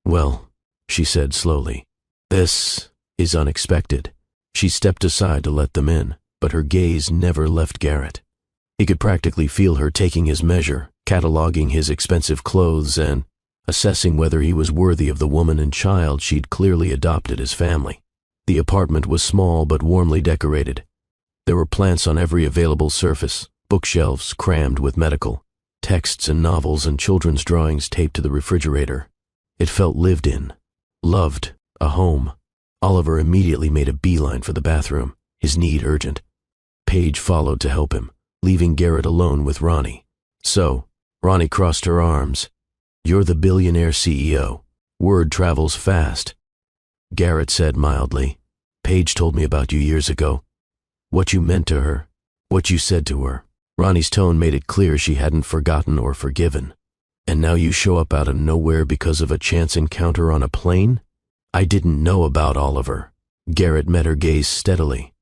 Well, she said slowly, this is unexpected. She stepped aside to let them in, but her gaze never left Garrett. He could practically feel her taking his measure, cataloging his expensive clothes and assessing whether he was worthy of the woman and child she'd clearly adopted as family. The apartment was small but warmly decorated. There were plants on every available surface, bookshelves crammed with medical, texts and novels and children's drawings taped to the refrigerator. It felt lived in, loved, a home. Oliver immediately made a beeline for the bathroom, his need urgent. Paige followed to help him, leaving Garrett alone with Ronnie. So, Ronnie crossed her arms. You're the billionaire CEO. Word travels fast. Garrett said mildly. Paige told me about you years ago. What you meant to her. What you said to her. Ronnie's tone made it clear she hadn't forgotten or forgiven. And now you show up out of nowhere because of a chance encounter on a plane? I didn't know about Oliver. Garrett met her gaze steadily.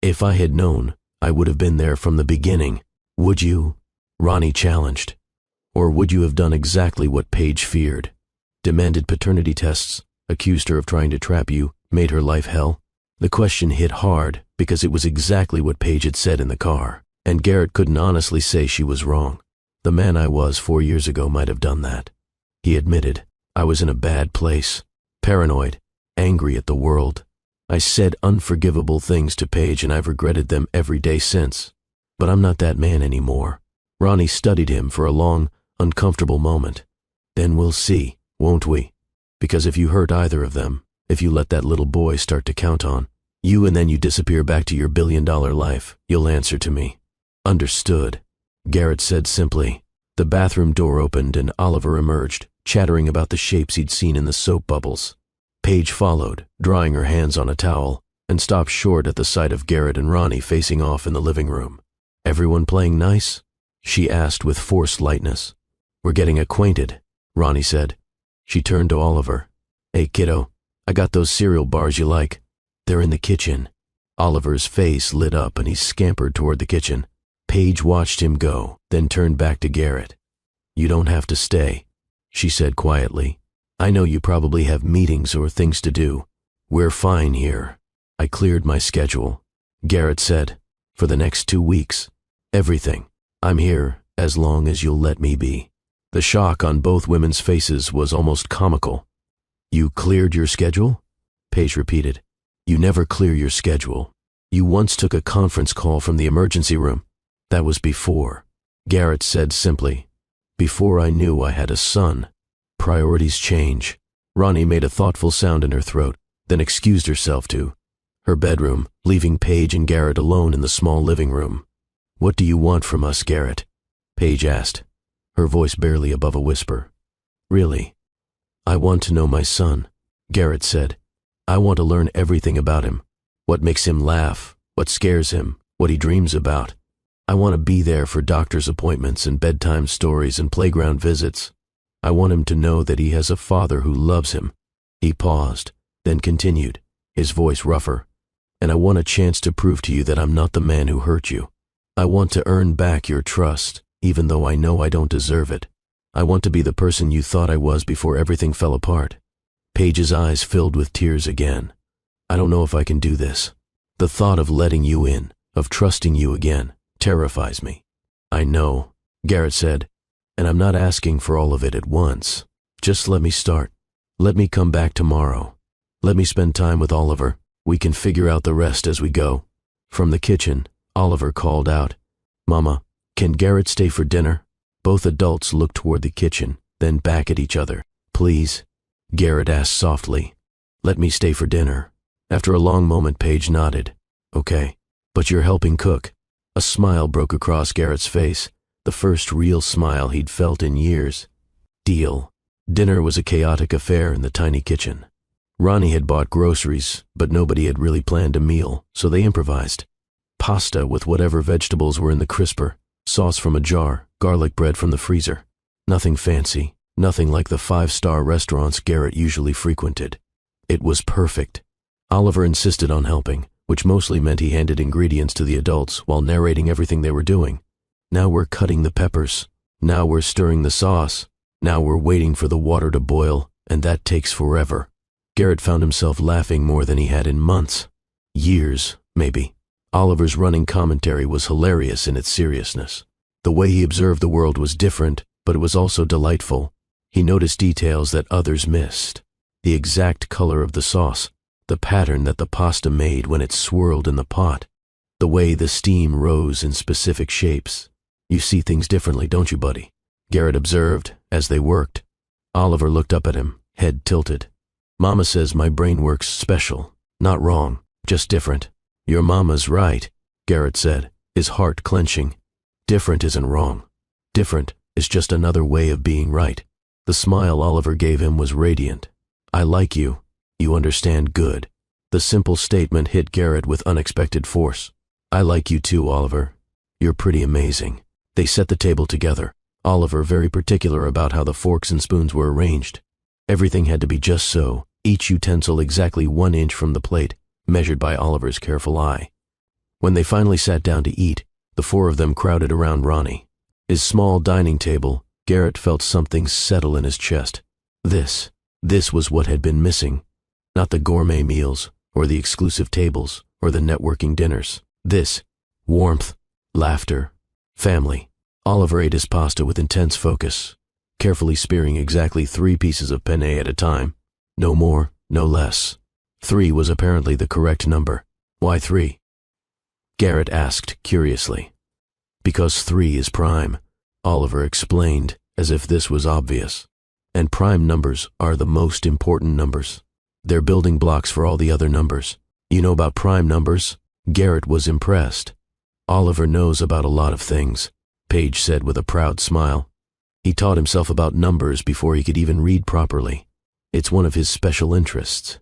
If I had known, I would have been there from the beginning. Would you? Ronnie challenged. Or would you have done exactly what Paige feared? Demanded paternity tests, accused her of trying to trap you, made her life hell? The question hit hard because it was exactly what Paige had said in the car, and Garrett couldn't honestly say she was wrong. The man I was 4 years ago might have done that. He admitted, I was in a bad place, paranoid, angry at the world. I said unforgivable things to Paige and I've regretted them every day since. But I'm not that man anymore. Ronnie studied him for a long, uncomfortable moment. Then we'll see, won't we? Because if you hurt either of them, if you let that little boy start to count on you and then you disappear back to your billion-dollar life, you'll answer to me. Understood, Garrett said simply. The bathroom door opened and Oliver emerged, chattering about the shapes he'd seen in the soap bubbles. Paige followed, drying her hands on a towel, and stopped short at the sight of Garrett and Ronnie facing off in the living room. Everyone playing nice? She asked with forced lightness. We're getting acquainted, Ronnie said. She turned to Oliver. Hey kiddo, I got those cereal bars you like. They're in the kitchen. Oliver's face lit up and he scampered toward the kitchen. Paige watched him go, then turned back to Garrett. You don't have to stay, she said quietly. I know you probably have meetings or things to do. We're fine here. I cleared my schedule, Garrett said. For the next 2 weeks. Everything. I'm here as long as you'll let me be. The shock on both women's faces was almost comical. You cleared your schedule? Paige repeated. You never clear your schedule. You once took a conference call from the emergency room. That was before, Garrett said simply. Before I knew I had a son. Priorities change. Ronnie made a thoughtful sound in her throat, then excused herself to her bedroom, leaving Paige and Garrett alone in the small living room. What do you want from us, Garrett? Paige asked, her voice barely above a whisper. Really? I want to know my son, Garrett said. I want to learn everything about him. What makes him laugh, what scares him, what he dreams about. I want to be there for doctor's appointments and bedtime stories and playground visits. I want him to know that he has a father who loves him. He paused, then continued, his voice rougher. And I want a chance to prove to you that I'm not the man who hurt you. I want to earn back your trust, even though I know I don't deserve it. I want to be the person you thought I was before everything fell apart. Paige's eyes filled with tears again. I don't know if I can do this. The thought of letting you in, of trusting you again, terrifies me. I know, Garrett said, and I'm not asking for all of it at once. Just let me start. Let me come back tomorrow. Let me spend time with Oliver. We can figure out the rest as we go. From the kitchen, Oliver called out, Mama, can Garrett stay for dinner? Both adults looked toward the kitchen, then back at each other. Please, Garrett asked softly. Let me stay for dinner. After a long moment, Paige nodded. Okay, but you're helping cook. A smile broke across Garrett's face, the first real smile he'd felt in years. Deal. Dinner was a chaotic affair in the tiny kitchen. Ronnie had bought groceries, but nobody had really planned a meal, so they improvised. Pasta with whatever vegetables were in the crisper, sauce from a jar, garlic bread from the freezer. Nothing fancy, nothing like the 5-star restaurants Garrett usually frequented. It was perfect. Oliver insisted on helping, which mostly meant he handed ingredients to the adults while narrating everything they were doing. Now we're cutting the peppers. Now we're stirring the sauce. Now we're waiting for the water to boil, and that takes forever. Garrett found himself laughing more than he had in months. Years, maybe. Oliver's running commentary was hilarious in its seriousness. The way he observed the world was different, but it was also delightful. He noticed details that others missed. The exact color of the sauce, the pattern that the pasta made when it swirled in the pot, the way the steam rose in specific shapes. You see things differently, don't you, buddy? Garrett observed as they worked. Oliver looked up at him, head tilted. Mama says my brain works special. Not wrong, just different. Your mama's right, Garrett said, his heart clenching. Different isn't wrong. Different is just another way of being right. The smile Oliver gave him was radiant. I like you. You understand good. The simple statement hit Garrett with unexpected force. I like you too, Oliver. You're pretty amazing. They set the table together, Oliver very particular about how the forks and spoons were arranged. Everything had to be just so, each utensil exactly 1 inch from the plate, measured by Oliver's careful eye. When they finally sat down to eat, the 4 of them crowded around Ronnie. His small dining table, Garrett felt something settle in his chest. This was what had been missing. Not the gourmet meals, or the exclusive tables, or the networking dinners. This: warmth, laughter, family. Oliver ate his pasta with intense focus, carefully spearing exactly 3 pieces of penne at a time. No more, no less. 3 was apparently the correct number. Why 3? Garrett asked curiously. Because 3 is prime, Oliver explained, as if this was obvious. And prime numbers are the most important numbers. They're building blocks for all the other numbers. You know about prime numbers? Garrett was impressed. Oliver knows about a lot of things, Paige said with a proud smile. He taught himself about numbers before he could even read properly. It's one of his special interests.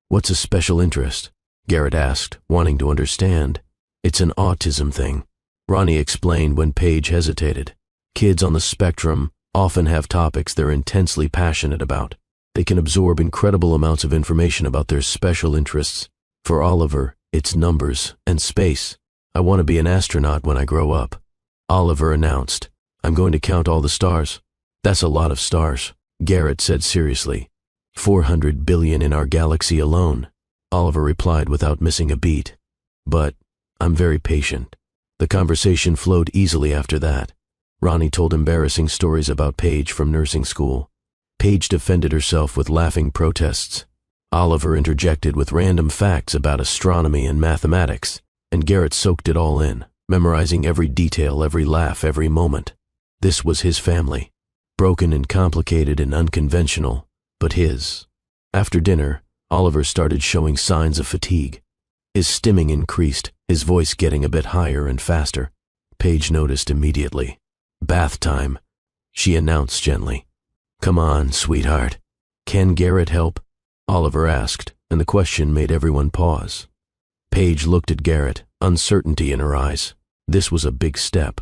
What's a special interest? Garrett asked, wanting to understand. It's an autism thing, Ronnie explained when Paige hesitated. Kids on the spectrum often have topics they're intensely passionate about. They can absorb incredible amounts of information about their special interests. For Oliver, it's numbers and space. I want to be an astronaut when I grow up, Oliver announced. I'm going to count all the stars. That's a lot of stars, Garrett said seriously. 400 billion in our galaxy alone, Oliver replied without missing a beat. But I'm very patient. The conversation flowed easily after that. Ronnie told embarrassing stories about Paige from nursing school. Paige defended herself with laughing protests. Oliver interjected with random facts about astronomy and mathematics, and Garrett soaked it all in, memorizing every detail, every laugh, every moment. This was his family. Broken and complicated and unconventional, but his. After dinner, Oliver started showing signs of fatigue. His stimming increased, his voice getting a bit higher and faster. Paige noticed immediately. Bath time, she announced gently. Come on, sweetheart. Can Garrett help? Oliver asked, and the question made everyone pause. Paige looked at Garrett, uncertainty in her eyes. This was a big step.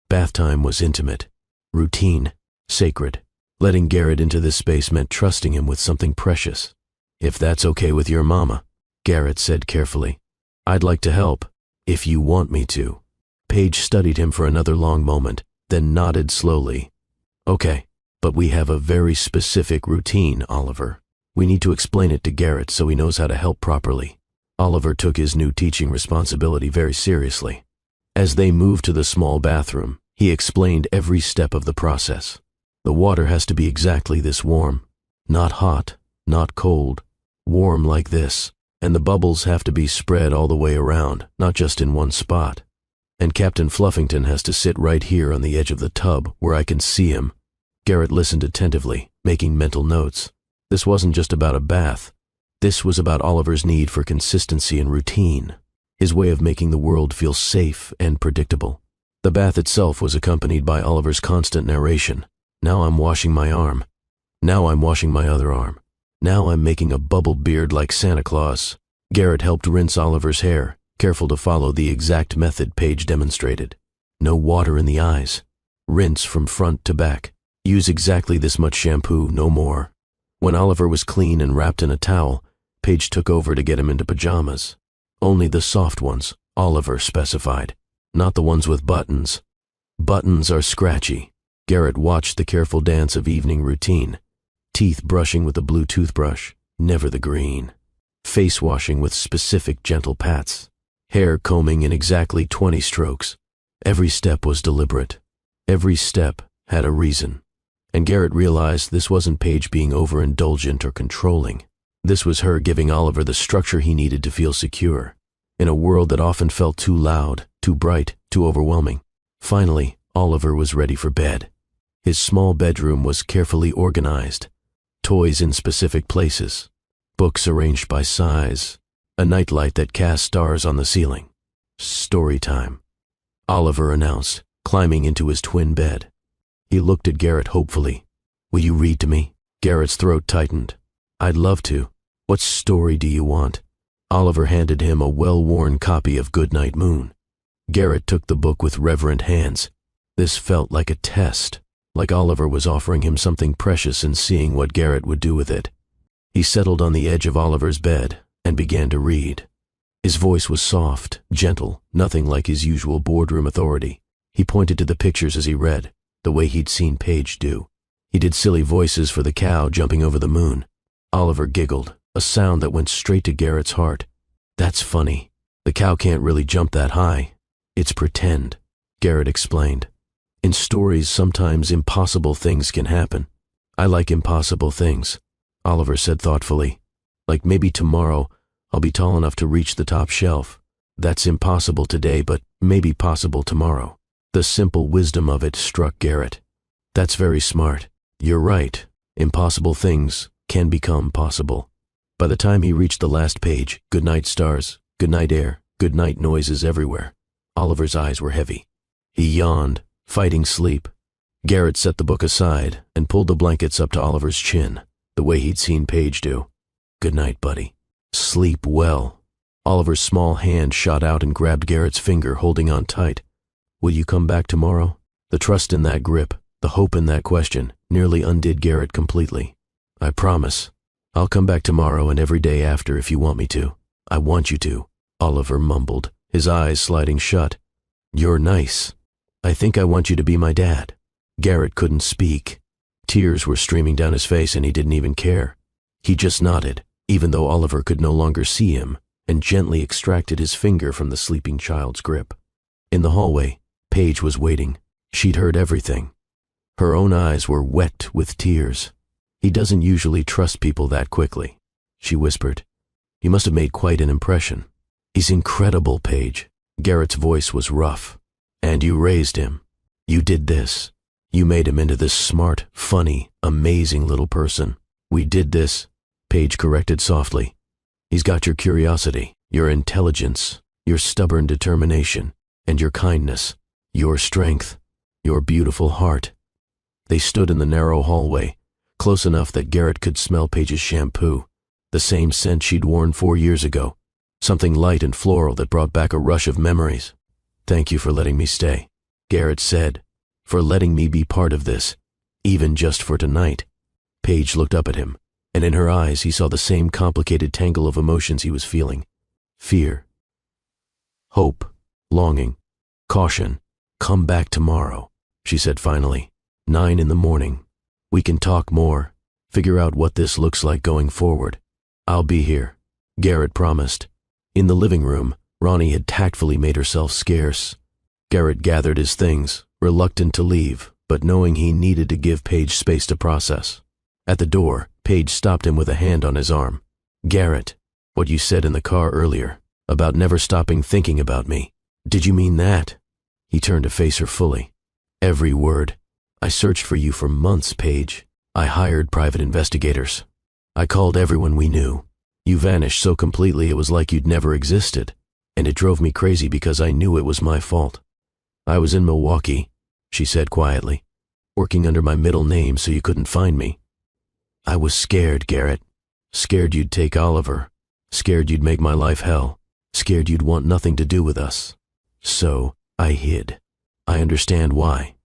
Bath time was intimate, routine, sacred. Letting Garrett into this space meant trusting him with something precious. If that's okay with your mama, Garrett said carefully. I'd like to help, if you want me to. Paige studied him for another long moment, then nodded slowly. Okay, but we have a very specific routine, Oliver. We need to explain it to Garrett so he knows how to help properly. Oliver took his new teaching responsibility very seriously. As they moved to the small bathroom, he explained every step of the process. The water has to be exactly this warm. Not hot, not cold. Warm like this. And the bubbles have to be spread all the way around, not just in one spot. And Captain Fluffington has to sit right here on the edge of the tub where I can see him. Garrett listened attentively, making mental notes. This wasn't just about a bath. This was about Oliver's need for consistency and routine, his way of making the world feel safe and predictable. The bath itself was accompanied by Oliver's constant narration. Now I'm washing my arm. Now I'm washing my other arm. Now I'm making a bubble beard like Santa Claus. Garrett helped rinse Oliver's hair, careful to follow the exact method Paige demonstrated. No water in the eyes. Rinse from front to back. Use exactly this much shampoo, no more. When Oliver was clean and wrapped in a towel, Paige took over to get him into pajamas. Only the soft ones, Oliver specified, not the ones with buttons. Buttons are scratchy. Garrett watched the careful dance of evening routine. Teeth brushing with a blue toothbrush, never the green. Face washing with specific gentle pats. Hair combing in exactly 20 strokes. Every step was deliberate. Every step had a reason. And Garrett realized this wasn't Paige being overindulgent or controlling. This was her giving Oliver the structure he needed to feel secure, in a world that often felt too loud, too bright, too overwhelming. Finally, Oliver was ready for bed. His small bedroom was carefully organized. Toys in specific places. Books arranged by size. A nightlight that cast stars on the ceiling. Story time, Oliver announced, climbing into his twin bed. He looked at Garrett hopefully. Will you read to me? Garrett's throat tightened. I'd love to. What story do you want? Oliver handed him a well-worn copy of Goodnight Moon. Garrett took the book with reverent hands. This felt like a test, like Oliver was offering him something precious and seeing what Garrett would do with it. He settled on the edge of Oliver's bed and began to read. His voice was soft, gentle, nothing like his usual boardroom authority. He pointed to the pictures as he read, the way he'd seen Paige do. He did silly voices for the cow jumping over the moon. Oliver giggled. a sound that went straight to Garrett's heart. That's funny. The cow can't really jump that high. It's pretend, Garrett explained. In stories, sometimes impossible things can happen. I like impossible things, Oliver said thoughtfully. Like maybe tomorrow, I'll be tall enough to reach the top shelf. That's impossible today, but maybe possible tomorrow. The simple wisdom of it struck Garrett. That's very smart. You're right. Impossible things can become possible. By the time he reached the last page, goodnight stars, goodnight air, goodnight noises everywhere, Oliver's eyes were heavy. He yawned, fighting sleep. Garrett set the book aside and pulled the blankets up to Oliver's chin, the way he'd seen Paige do. Good night, buddy. Sleep well. Oliver's small hand shot out and grabbed Garrett's finger, holding on tight. Will you come back tomorrow? The trust in that grip, the hope in that question, nearly undid Garrett completely. I promise. I'll come back tomorrow and every day after if you want me to. I want you to, Oliver mumbled, his eyes sliding shut. You're nice. I think I want you to be my dad. Garrett couldn't speak. Tears were streaming down his face and he didn't even care. He just nodded, even though Oliver could no longer see him, and gently extracted his finger from the sleeping child's grip. In the hallway, Paige was waiting. She'd heard everything. Her own eyes were wet with tears. He doesn't usually trust people that quickly, she whispered. You must have made quite an impression. He's incredible, Paige. Garrett's voice was rough. And you raised him. You did this. You made him into this smart, funny, amazing little person. We did this, Paige corrected softly. He's got your curiosity, your intelligence, your stubborn determination, and your kindness, your strength, your beautiful heart. They stood in the narrow hallway, close enough that Garrett could smell Paige's shampoo, the same scent she'd worn 4 years ago, something light and floral that brought back a rush of memories. Thank you for letting me stay, Garrett said, for letting me be part of this, even just for tonight. Paige looked up at him, and in her eyes he saw the same complicated tangle of emotions he was feeling. Fear, hope, longing, caution. Come back tomorrow, she said finally. 9 a.m. We can talk more, figure out what this looks like going forward. I'll be here, Garrett promised. In the living room, Ronnie had tactfully made herself scarce. Garrett gathered his things, reluctant to leave, but knowing he needed to give Paige space to process. At the door, Paige stopped him with a hand on his arm. Garrett, what you said in the car earlier, about never stopping thinking about me, did you mean that? He turned to face her fully. Every word. I searched for you for months, Paige. I hired private investigators. I called everyone we knew. You vanished so completely it was like you'd never existed, and it drove me crazy because I knew it was my fault. I was in Milwaukee, she said quietly, working under my middle name so you couldn't find me. I was scared, Garrett. Scared you'd take Oliver. Scared you'd make my life hell. Scared you'd want nothing to do with us. So, I hid. I understand why.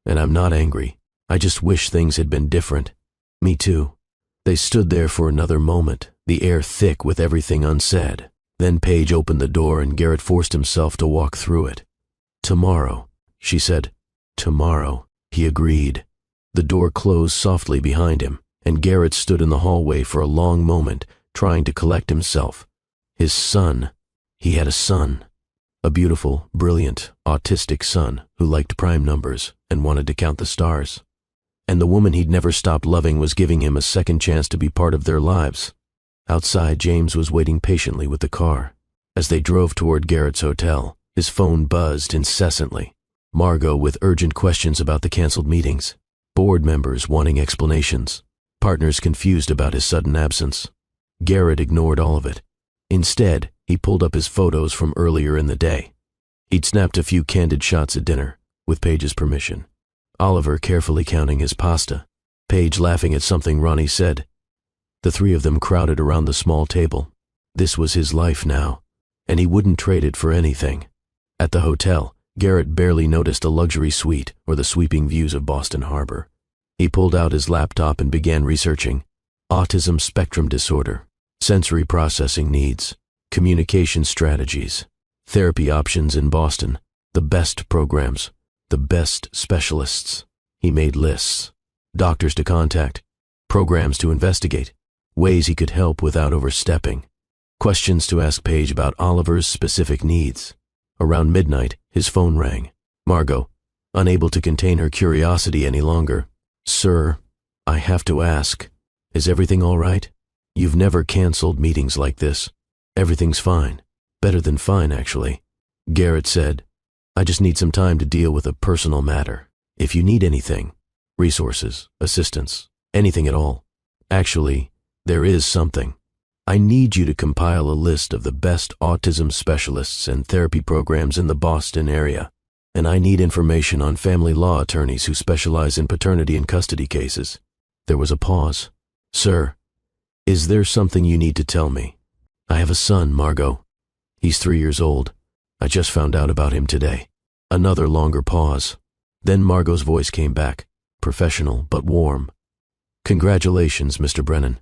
And I'm not angry. I just wish things had been different. Me too. They stood there for another moment, the air thick with everything unsaid. Then Paige opened the door and Garrett forced himself to walk through it. Tomorrow, she said. Tomorrow, he agreed. The door closed softly behind him, and Garrett stood in the hallway for a long moment, trying to collect himself. His son. He had a son. A beautiful, brilliant, autistic son who liked prime numbers and wanted to count the stars. And the woman he'd never stopped loving was giving him a second chance to be part of their lives. Outside, James was waiting patiently with the car. As they drove toward Garrett's hotel, his phone buzzed incessantly. Margot with urgent questions about the canceled meetings. Board members wanting explanations. Partners confused about his sudden absence. Garrett ignored all of it. Instead, he pulled up his photos from earlier in the day. He'd snapped a few candid shots at dinner, with Paige's permission. Oliver carefully counting his pasta. Paige laughing at something Ronnie said. The three of them crowded around the small table. This was his life now, and he wouldn't trade it for anything. At the hotel, Garrett barely noticed a luxury suite or the sweeping views of Boston Harbor. He pulled out his laptop and began researching. Autism spectrum disorder, sensory processing needs, communication strategies, therapy options in Boston, the best programs, the best specialists. He made lists. Doctors to contact, programs to investigate. ways he could help without overstepping, questions to ask Paige about Oliver's specific needs. Around midnight, his phone rang. Margot, unable to contain her curiosity any longer. "Sir, I have to ask, is everything all right? You've never canceled meetings like this." "Everything's fine. Better than fine, actually," Garrett said. "I just need some time to deal with a personal matter. If you need anything, resources, assistance, anything at all. Actually, there is something. I need you to compile a list of the best autism specialists and therapy programs in the Boston area. And I need information on family law attorneys who specialize in paternity and custody cases." There was a pause. "Sir, is there something you need to tell me?" "I have a son, Margot. He's 3 years old. I just found out about him today." Another longer pause. Then Margot's voice came back, professional but warm. "Congratulations, Mr. Brennan.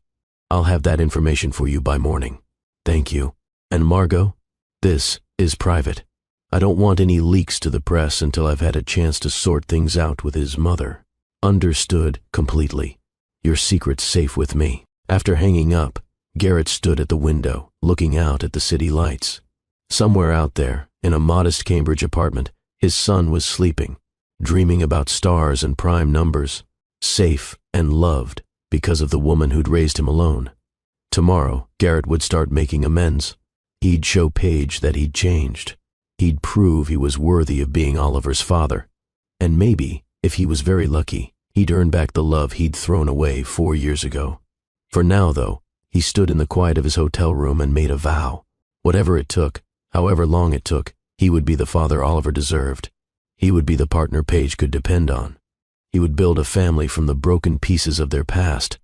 I'll have that information for you by morning." "Thank you. And Margot, this is private. I don't want any leaks to the press until I've had a chance to sort things out with his mother." "Understood completely. Your secret's safe with me." After hanging up, Garrett stood at the window, looking out at the city lights. Somewhere out there, in a modest Cambridge apartment, his son was sleeping, dreaming about stars and prime numbers, safe and loved because of the woman who'd raised him alone. Tomorrow, Garrett would start making amends. He'd show Paige that he'd changed. He'd prove he was worthy of being Oliver's father. And maybe, if he was very lucky, he'd earn back the love he'd thrown away 4 years ago. For now, though, he stood in the quiet of his hotel room and made a vow. Whatever it took, however long it took, he would be the father Oliver deserved. He would be the partner Paige could depend on. He would build a family from the broken pieces of their past.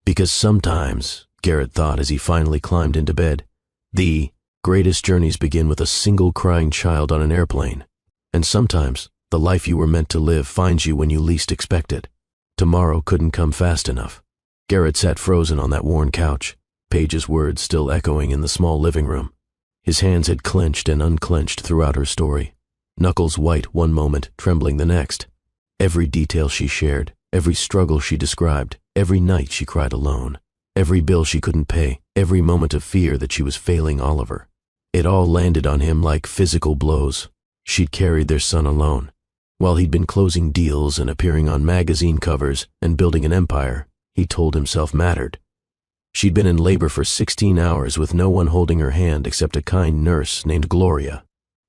Because sometimes, Garrett thought as he finally climbed into bed, the greatest journeys begin with a single crying child on an airplane. And sometimes, the life you were meant to live finds you when you least expect it. Tomorrow couldn't come fast enough. Garrett sat frozen on that worn couch, Paige's words still echoing in the small living room. His hands had clenched and unclenched throughout her story, knuckles white one moment, trembling the next. Every detail she shared, every struggle she described, every night she cried alone, every bill she couldn't pay, every moment of fear that she was failing Oliver. It all landed on him like physical blows. She'd carried their son alone. While he'd been closing deals and appearing on magazine covers and building an empire he told himself mattered. She'd been in labor for 16 hours with no one holding her hand except a kind nurse named Gloria.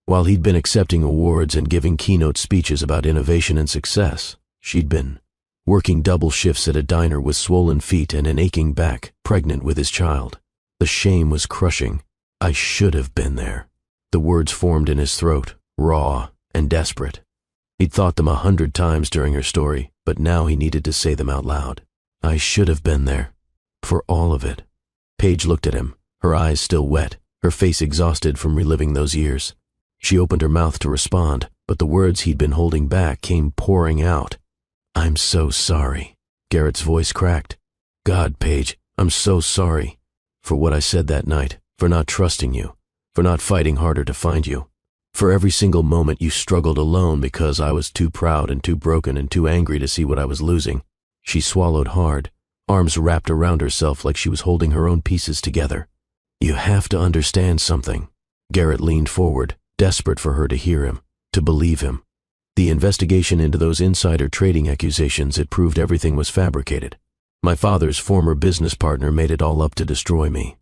While he'd been accepting awards and giving keynote speeches about innovation and success, she'd been working double shifts at a diner with swollen feet and an aching back, pregnant with his child. The shame was crushing. "I should have been there." The words formed in his throat, raw and desperate. He'd thought them 100 times during her story, but now he needed to say them out loud. "I should have been there. For all of it." Paige looked at him, her eyes still wet, her face exhausted from reliving those years. She opened her mouth to respond, but the words he'd been holding back came pouring out. "I'm so sorry." Garrett's voice cracked. "God, Paige, I'm so sorry. For what I said that night, for not trusting you, for not fighting harder to find you. For every single moment you struggled alone because I was too proud and too broken and too angry to see what I was losing." She swallowed hard, arms wrapped around herself like she was holding her own pieces together. "You have to understand something." Garrett leaned forward, desperate for her to hear him, to believe him. The investigation into those insider trading accusations had proved everything was fabricated. My father's former business partner made it all up to destroy me.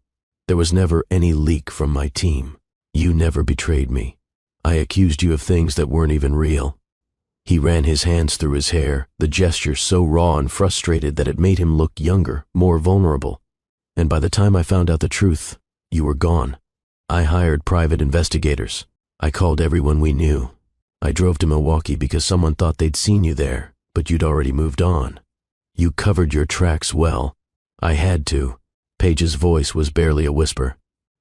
There was never any leak from my team. You never betrayed me. I accused you of things that weren't even real. He ran his hands through his hair, the gesture so raw and frustrated that it made him look younger, more vulnerable. And by the time I found out the truth, you were gone. I hired private investigators. I called everyone we knew. I drove to Milwaukee because someone thought they'd seen you there, but you'd already moved on. You covered your tracks well. I had to. Paige's voice was barely a whisper.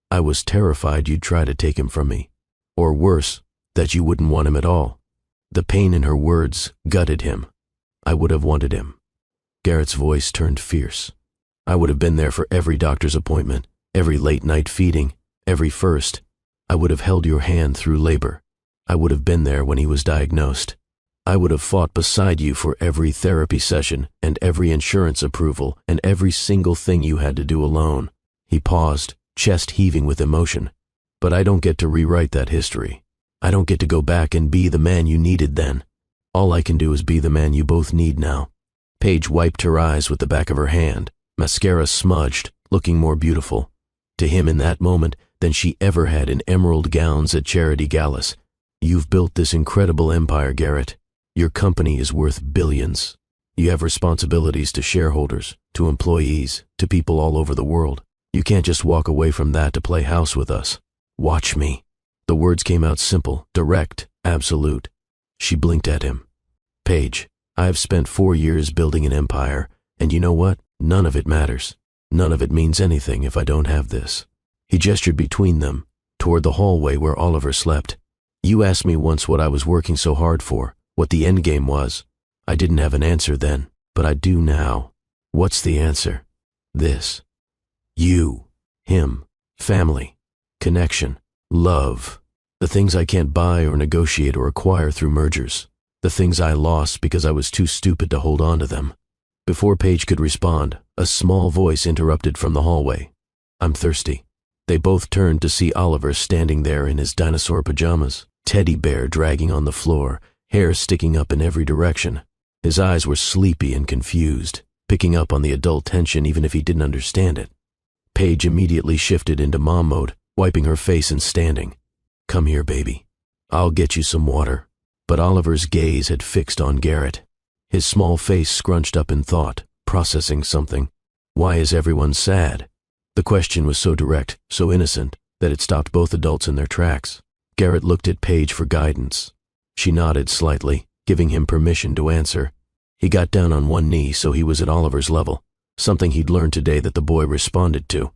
I was terrified you'd try to take him from me. Or worse, that you wouldn't want him at all. The pain in her words gutted him. I would have wanted him. Garrett's voice turned fierce. I would have been there for every doctor's appointment, every late-night feeding, every first. I would have held your hand through labor. I would have been there when he was diagnosed. I would have fought beside you for every therapy session and every insurance approval and every single thing you had to do alone." He paused, chest heaving with emotion. "But I don't get to rewrite that history. I don't get to go back and be the man you needed then. All I can do is be the man you both need now." Paige wiped her eyes with the back of her hand, mascara smudged, looking more beautiful to him in that moment than she ever had in emerald gowns at charity galas. "You've built this incredible empire, Garrett. Your company is worth billions. You have responsibilities to shareholders, to employees, to people all over the world. You can't just walk away from that to play house with us. Watch me." The words came out simple, direct, absolute. She blinked at him. "Paige, I have spent 4 years building an empire, and you know what? None of it matters. None of it means anything if I don't have this." He gestured between them, toward the hallway where Oliver slept. "You asked me once what I was working so hard for, what the end game was. I didn't have an answer then, but I do now. What's the answer? This. You, him, family, connection, love. The things I can't buy or negotiate or acquire through mergers. The things I lost because I was too stupid to hold on to them." Before Paige could respond, a small voice interrupted from the hallway. "I'm thirsty." They both turned to see Oliver standing there in his dinosaur pajamas, teddy bear dragging on the floor, hair sticking up in every direction. His eyes were sleepy and confused, picking up on the adult tension even if he didn't understand it. Paige immediately shifted into mom mode, wiping her face and standing. "Come here, baby. I'll get you some water." But Oliver's gaze had fixed on Garrett. His small face scrunched up in thought, processing something. Why is everyone sad? The question was so direct, so innocent, that it stopped both adults in their tracks. Garrett looked at Paige for guidance. She nodded slightly, giving him permission to answer. He got down on one knee so he was at Oliver's level, something he'd learned today that the boy responded to.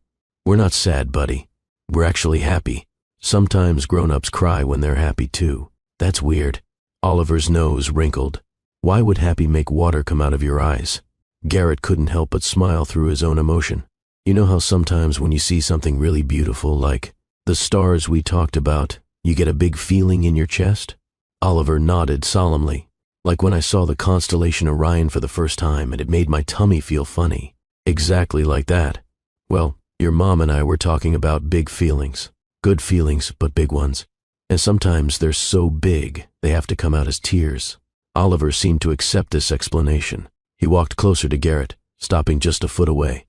"We're not sad, buddy. We're actually happy. Sometimes grown-ups cry when they're happy too. That's weird." Oliver's nose wrinkled. Why would happy make water come out of your eyes? Garrett couldn't help but smile through his own emotion. You know how sometimes when you see something really beautiful, like the stars we talked about, you get a big feeling in your chest? Oliver nodded solemnly, like when I saw the constellation Orion for the first time and it made my tummy feel funny. Exactly like that. Well, your mom and I were talking about big feelings. Good feelings, but big ones. And sometimes they're so big, they have to come out as tears. Oliver seemed to accept this explanation. He walked closer to Garrett, stopping just a foot away.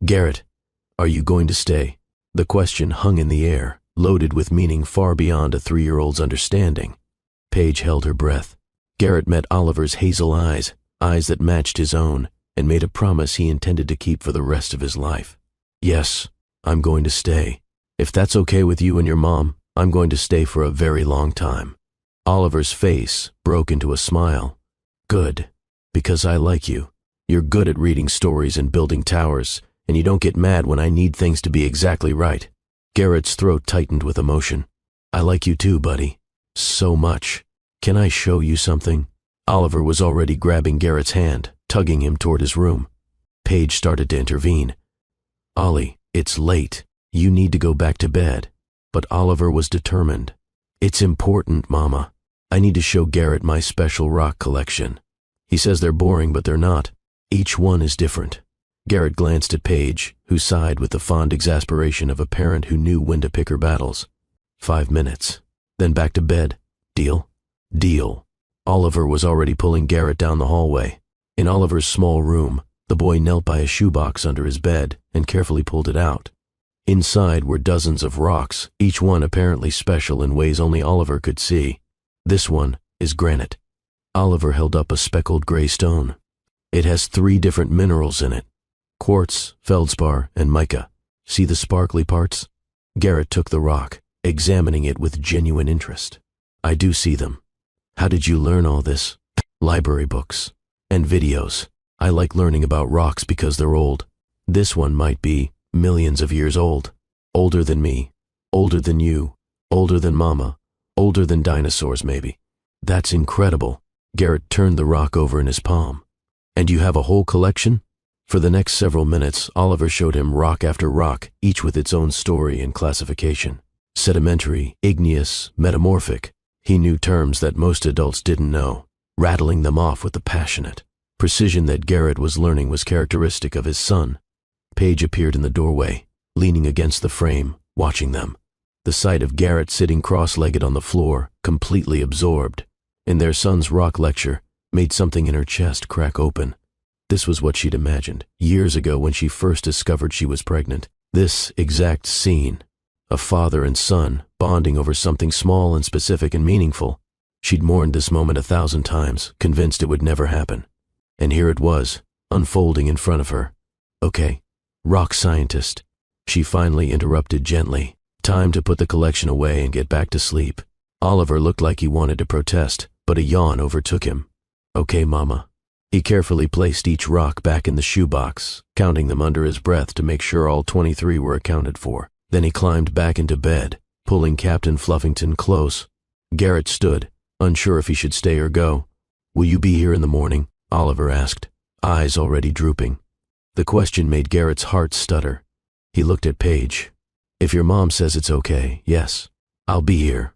"Garrett, are you going to stay?" The question hung in the air, loaded with meaning far beyond a 3-year-old's understanding. Paige held her breath. Garrett met Oliver's hazel eyes, eyes that matched his own, and made a promise he intended to keep for the rest of his life. "Yes, I'm going to stay. If that's okay with you and your mom, I'm going to stay for a very long time." Oliver's face broke into a smile. "Good, because I like you. You're good at reading stories and building towers, and you don't get mad when I need things to be exactly right." Garrett's throat tightened with emotion. "I like you too, buddy. So much. Can I show you something?" Oliver was already grabbing Garrett's hand, tugging him toward his room. Paige started to intervene. "Ollie, it's late. You need to go back to bed." But Oliver was determined. "It's important, Mama. I need to show Garrett my special rock collection. He says they're boring, but they're not. Each one is different." Garrett glanced at Paige, who sighed with the fond exasperation of a parent who knew when to pick her battles. 5 minutes. Then back to bed. Deal? Deal. Oliver was already pulling Garrett down the hallway. In Oliver's small room, the boy knelt by a shoebox under his bed and carefully pulled it out. Inside were dozens of rocks, each one apparently special in ways only Oliver could see. "This one is granite." Oliver held up a speckled gray stone. "It has 3 different minerals in it. Quartz, feldspar, and mica. See the sparkly parts?" Garrett took the rock, examining it with genuine interest. "I do see them. How did you learn all this?" "Library books. And videos. I like learning about rocks because they're old. This one might be millions of years old. Older than me. Older than you. Older than Mama. Older than dinosaurs, maybe." "That's incredible." Garrett turned the rock over in his palm. "And you have a whole collection?" For the next several minutes, Oliver showed him rock after rock, each with its own story and classification. Sedimentary, igneous, metamorphic. He knew terms that most adults didn't know. rattling them off with the passionate precision that Garrett was learning was characteristic of his son. Paige appeared in the doorway, leaning against the frame, watching them. The sight of Garrett sitting cross-legged on the floor, completely absorbed in their son's rock lecture, made something in her chest crack open. This was what she'd imagined years ago when she first discovered she was pregnant. This exact scene, a father and son bonding over something small and specific and meaningful. She'd mourned this moment 1,000 times, convinced it would never happen. And here it was, unfolding in front of her. Okay, rock scientist. She finally interrupted gently. Time to put the collection away and get back to sleep. Oliver looked like he wanted to protest, but a yawn overtook him. Okay, Mama. He carefully placed each rock back in the shoebox, counting them under his breath to make sure all 23 were accounted for. Then he climbed back into bed, pulling Captain Fluffington close. Garrett stood, unsure if he should stay or go. Will you be here in the morning? Oliver asked, eyes already drooping. The question made Garrett's heart stutter. He looked at Paige. If your mom says it's okay, yes, I'll be here.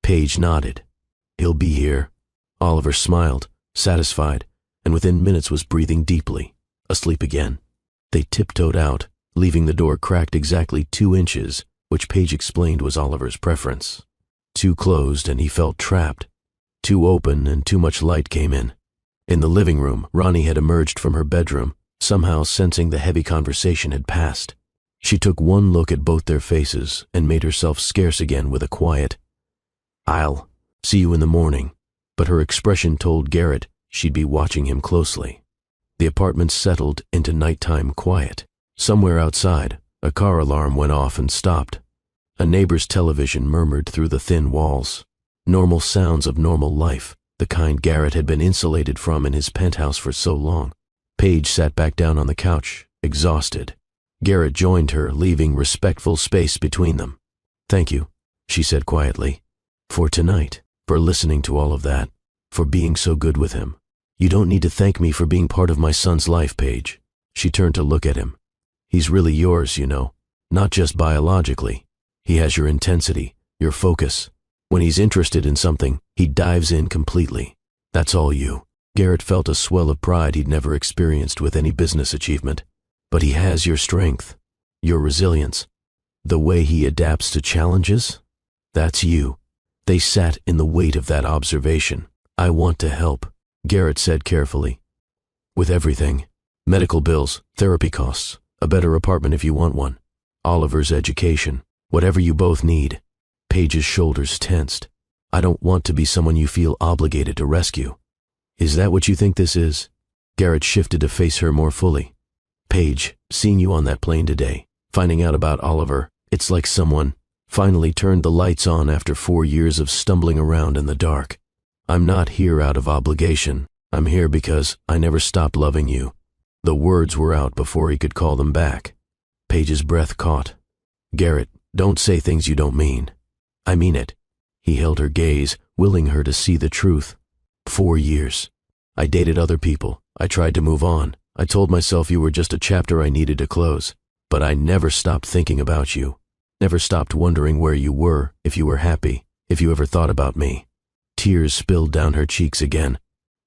Paige nodded. He'll be here. Oliver smiled, satisfied, and within minutes was breathing deeply, asleep again. They tiptoed out, leaving the door cracked exactly 2 inches, which Paige explained was Oliver's preference. Too closed and he felt trapped. Too open and too much light came in. In the living room, Ronnie had emerged from her bedroom, somehow sensing the heavy conversation had passed. She took one look at both their faces and made herself scarce again with a quiet, "I'll see you in the morning," but her expression told Garrett she'd be watching him closely. The apartment settled into nighttime quiet. Somewhere outside, a car alarm went off and stopped. A neighbor's television murmured through the thin walls. Normal sounds of normal life, the kind Garrett had been insulated from in his penthouse for so long. Paige sat back down on the couch, exhausted. Garrett joined her, leaving respectful space between them. "Thank you," she said quietly, "for tonight, for listening to all of that, for being so good with him. You don't need to thank me for being part of my son's life, Paige." She turned to look at him. "He's really yours, you know, not just biologically. He has your intensity, your focus. When he's interested in something, he dives in completely. That's all you." Garrett felt a swell of pride he'd never experienced with any business achievement. "But he has your strength, your resilience. The way he adapts to challenges, that's you." They sat in the weight of that observation. "I want to help," Garrett said carefully. "With everything. Medical bills, therapy costs, a better apartment if you want one, Oliver's education, whatever you both need." Paige's shoulders tensed. "I don't want to be someone you feel obligated to rescue." "Is that what you think this is?" Garrett shifted to face her more fully. "Paige, seeing you on that plane today, finding out about Oliver, it's like someone finally turned the lights on after 4 years of stumbling around in the dark. I'm not here out of obligation. I'm here because I never stopped loving you." The words were out before he could call them back. Paige's breath caught. "Garrett, don't say things you don't mean." "I mean it." He held her gaze, willing her to see the truth. 4 years. I dated other people. I tried to move on. I told myself you were just a chapter I needed to close. But I never stopped thinking about you. Never stopped wondering where you were, if you were happy, if you ever thought about me. Tears spilled down her cheeks again.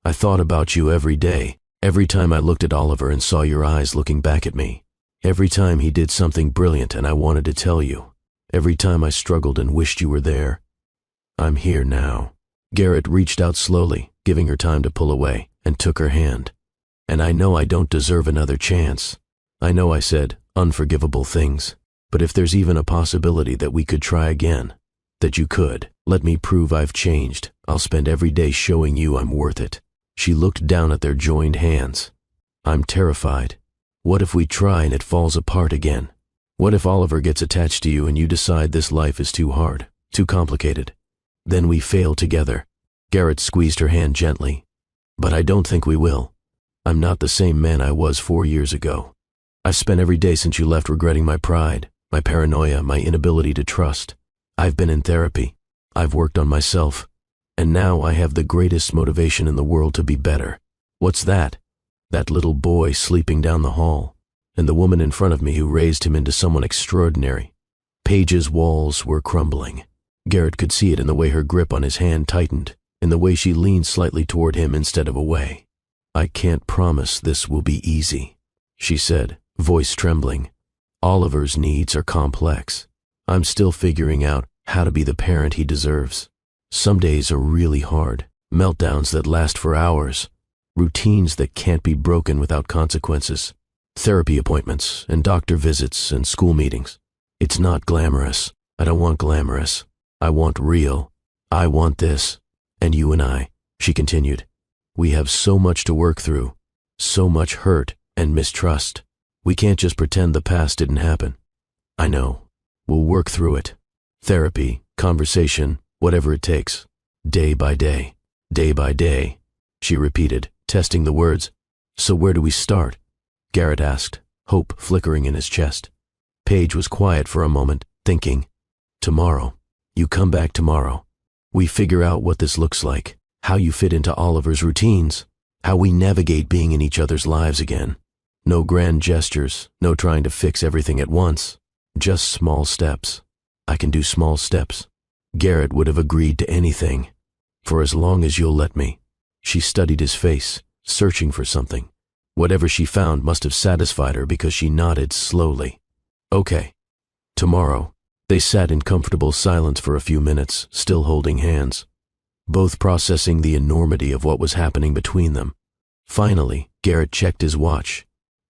"I thought about you every day. Every time I looked at Oliver and saw your eyes looking back at me. Every time he did something brilliant and I wanted to tell you. Every time I struggled and wished you were there. I'm here now." Garrett reached out slowly, giving her time to pull away, and took her hand. "And I know I don't deserve another chance. I know I said unforgivable things. But if there's even a possibility that we could try again, that you could, let me prove I've changed. I'll spend every day showing you I'm worth it." She looked down at their joined hands. "I'm terrified. What if we try and it falls apart again? What if Oliver gets attached to you and you decide this life is too hard, too complicated? Then we fail together." Garrett squeezed her hand gently. "But I don't think we will. I'm not the same man I was 4 years ago. I've spent every day since you left regretting my pride, my paranoia, my inability to trust. I've been in therapy. I've worked on myself. And now I have the greatest motivation in the world to be better. What's that? That little boy sleeping down the hall, and the woman in front of me who raised him into someone extraordinary." Paige's walls were crumbling. Garrett could see it in the way her grip on his hand tightened, in the way she leaned slightly toward him instead of away. "I can't promise this will be easy," she said, voice trembling. "Oliver's needs are complex. I'm still figuring out how to be the parent he deserves. Some days are really hard, meltdowns that last for hours, routines that can't be broken without consequences, therapy appointments and doctor visits and school meetings. It's not glamorous. I don't want glamorous. I want real. I want this. And you and I," she continued, "we have so much to work through, so much hurt and mistrust. We can't just pretend the past didn't happen." "I know. We'll work through it. Therapy, conversation, whatever it takes. Day by day, day by day," she repeated, testing the words. "So where do we start?" Garrett asked, hope flickering in his chest. Paige was quiet for a moment, thinking. "Tomorrow. You come back tomorrow. We figure out what this looks like, how you fit into Oliver's routines, how we navigate being in each other's lives again. No grand gestures, no trying to fix everything at once. Just small steps. I can do small steps." Garrett would have agreed to anything. "For as long as you'll let me." She studied his face, searching for something. Whatever she found must have satisfied her because she nodded slowly. "Okay. Tomorrow." They sat in comfortable silence for a few minutes, still holding hands, both processing the enormity of what was happening between them. Finally, Garrett checked his watch.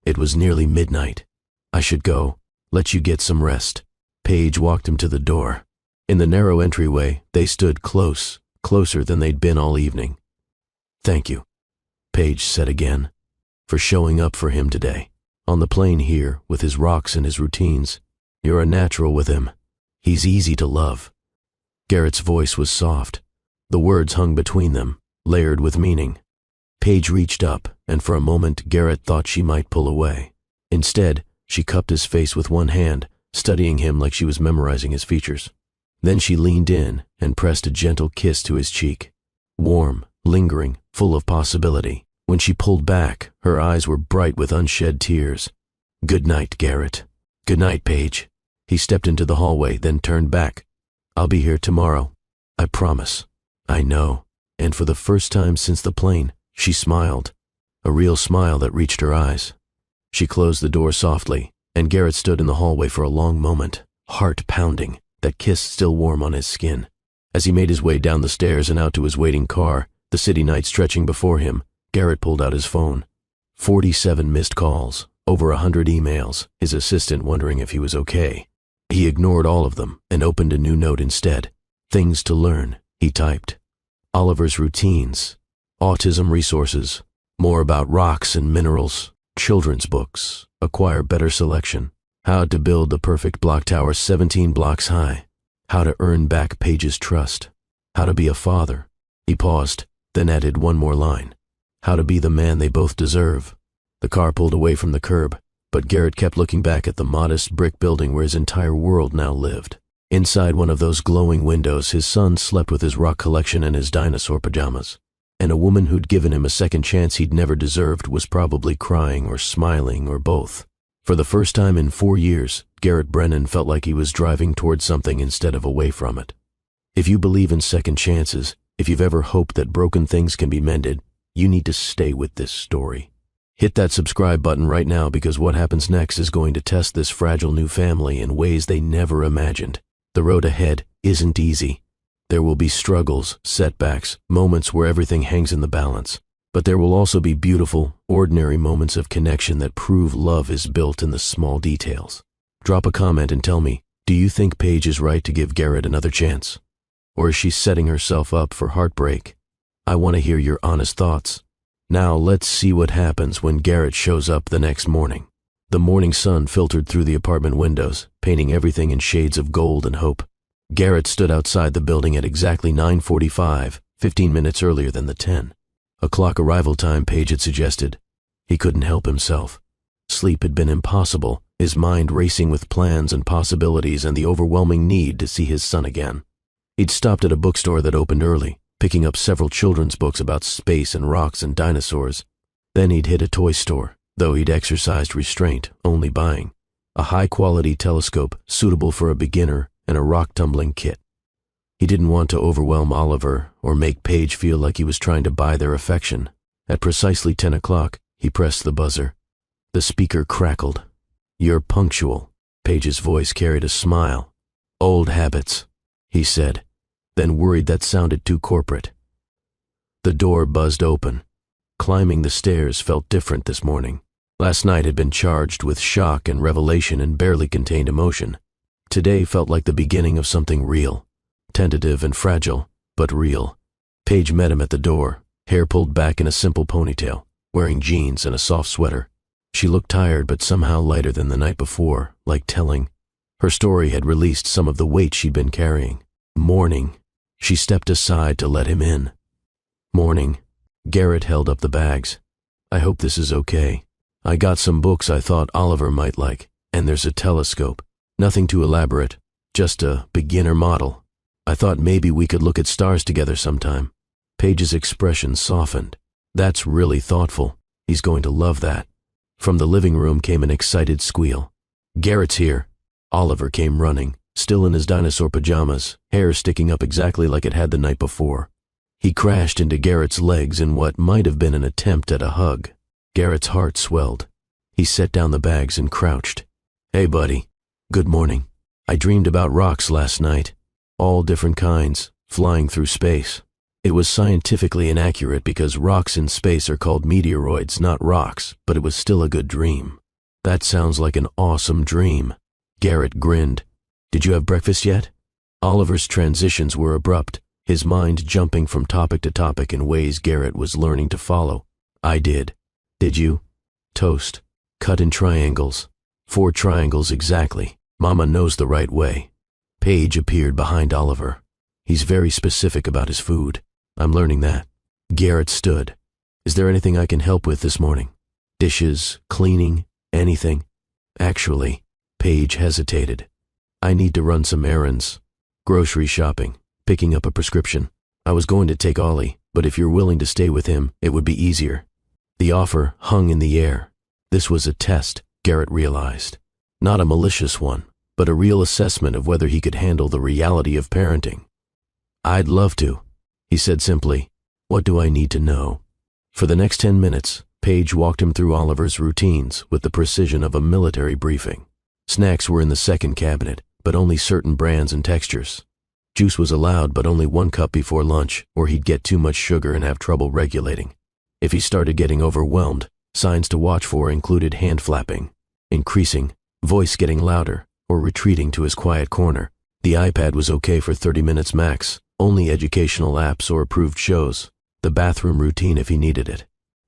It was nearly midnight. "I should go. Let you get some rest." Paige walked him to the door. In the narrow entryway, they stood close, closer than they'd been all evening. "Thank you," Paige said again, "for showing up for him today. On the plane here, with his rocks and his routines. You're a natural with him. He's easy to love." Garrett's voice was soft. The words hung between them, layered with meaning. Paige reached up, and for a moment Garrett thought she might pull away. Instead, she cupped his face with one hand, studying him like she was memorizing his features. Then she leaned in and pressed a gentle kiss to his cheek. Warm, lingering, full of possibility. When she pulled back, her eyes were bright with unshed tears. "Good night, Garrett." "Good night, Paige." He stepped into the hallway, then turned back. "I'll be here tomorrow. I promise." "I know." And for the first time since the plane, she smiled. A real smile that reached her eyes. She closed the door softly, and Garrett stood in the hallway for a long moment, heart pounding, that kiss still warm on his skin. As he made his way down the stairs and out to his waiting car, the city night stretching before him, Garrett pulled out his phone. 47 missed calls, over 100 emails, his assistant wondering if he was okay. He ignored all of them and opened a new note instead. "Things to learn," he typed. Oliver's routines, autism resources, more about rocks and minerals, children's books, acquire better selection, how to build the perfect block tower 17 blocks high, how to earn back Paige's trust, how to be a father. He paused, then added one more line. How to be the man they both deserve. The car pulled away from the curb, but Garrett kept looking back at the modest brick building where his entire world now lived. Inside one of those glowing windows, his son slept with his rock collection and his dinosaur pajamas. And a woman who'd given him a second chance he'd never deserved was probably crying or smiling or both. For the first time in 4 years, Garrett Brennan felt like he was driving towards something instead of away from it. If you believe in second chances, if you've ever hoped that broken things can be mended, you need to stay with this story. Hit that subscribe button right now, because what happens next is going to test this fragile new family in ways they never imagined. The road ahead isn't easy. There will be struggles, setbacks, moments where everything hangs in the balance. But there will also be beautiful, ordinary moments of connection that prove love is built in the small details. Drop a comment and tell me, do you think Paige is right to give Garrett another chance? Or is she setting herself up for heartbreak? I want to hear your honest thoughts. Now let's see what happens when Garrett shows up the next morning. The morning sun filtered through the apartment windows, painting everything in shades of gold and hope. Garrett stood outside the building at exactly 9:45, 15 minutes earlier than the 10 o'clock arrival time Paige had suggested. He couldn't help himself. Sleep had been impossible, his mind racing with plans and possibilities and the overwhelming need to see his son again. He'd stopped at a bookstore that opened early, picking up several children's books about space and rocks and dinosaurs. Then he'd hit a toy store, though he'd exercised restraint, only buying a high-quality telescope suitable for a beginner and a rock-tumbling kit. He didn't want to overwhelm Oliver or make Paige feel like he was trying to buy their affection. At precisely 10 o'clock, he pressed the buzzer. The speaker crackled. "You're punctual." Paige's voice carried a smile. "Old habits," he said, then worried that sounded too corporate. The door buzzed open. Climbing the stairs felt different this morning. Last night had been charged with shock and revelation and barely contained emotion. Today felt like the beginning of something real. Tentative and fragile, but real. Paige met him at the door, hair pulled back in a simple ponytail, wearing jeans and a soft sweater. She looked tired but somehow lighter than the night before, like telling. Her story had released some of the weight she'd been carrying. Morning. She stepped aside to let him in. Morning. Garrett held up the bags. "I hope this is okay. I got some books I thought Oliver might like, and there's a telescope. Nothing too elaborate, just a beginner model. I thought maybe we could look at stars together sometime." Paige's expression softened. "That's really thoughtful. He's going to love that." From the living room came an excited squeal. "Garrett's here." Oliver came running, still in his dinosaur pajamas, hair sticking up exactly like it had the night before. He crashed into Garrett's legs in what might have been an attempt at a hug. Garrett's heart swelled. He set down the bags and crouched. "Hey, buddy. Good morning. I dreamed about rocks last night. All different kinds, flying through space. It was scientifically inaccurate because rocks in space are called meteoroids, not rocks, but it was still a good dream." "That sounds like an awesome dream." Garrett grinned. "Did you have breakfast yet?" Oliver's transitions were abrupt, his mind jumping from topic to topic in ways Garrett was learning to follow. "I did." "Did you?" "Toast. Cut in triangles. 4 triangles exactly. Mama knows the right way." Paige appeared behind Oliver. "He's very specific about his food. I'm learning that." Garrett stood. "Is there anything I can help with this morning? Dishes, cleaning, anything?" "Actually," Paige hesitated. "I need to run some errands. Grocery shopping, picking up a prescription. I was going to take Ollie, but if you're willing to stay with him, it would be easier." The offer hung in the air. This was a test, Garrett realized. Not a malicious one, but a real assessment of whether he could handle the reality of parenting. "I'd love to," he said simply. "What do I need to know?" For the next 10 minutes, Paige walked him through Oliver's routines with the precision of a military briefing. Snacks were in the second cabinet, but only certain brands and textures. Juice was allowed, but only 1 cup before lunch, or he'd get too much sugar and have trouble regulating. If he started getting overwhelmed, signs to watch for included hand flapping, increasing, voice getting louder, or retreating to his quiet corner. The iPad was okay for 30 minutes max, only educational apps or approved shows. The bathroom routine if he needed it.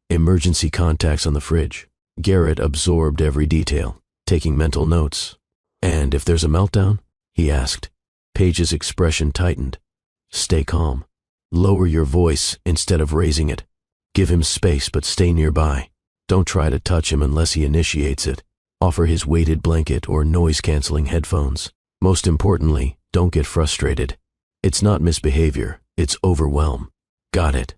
Emergency contacts on the fridge. Garrett absorbed every detail, taking mental notes. "And if there's a meltdown?" he asked. Paige's expression tightened. "Stay calm. Lower your voice instead of raising it. Give him space but stay nearby. Don't try to touch him unless he initiates it. Offer his weighted blanket or noise-canceling headphones. Most importantly, don't get frustrated. It's not misbehavior, it's overwhelm." "Got it."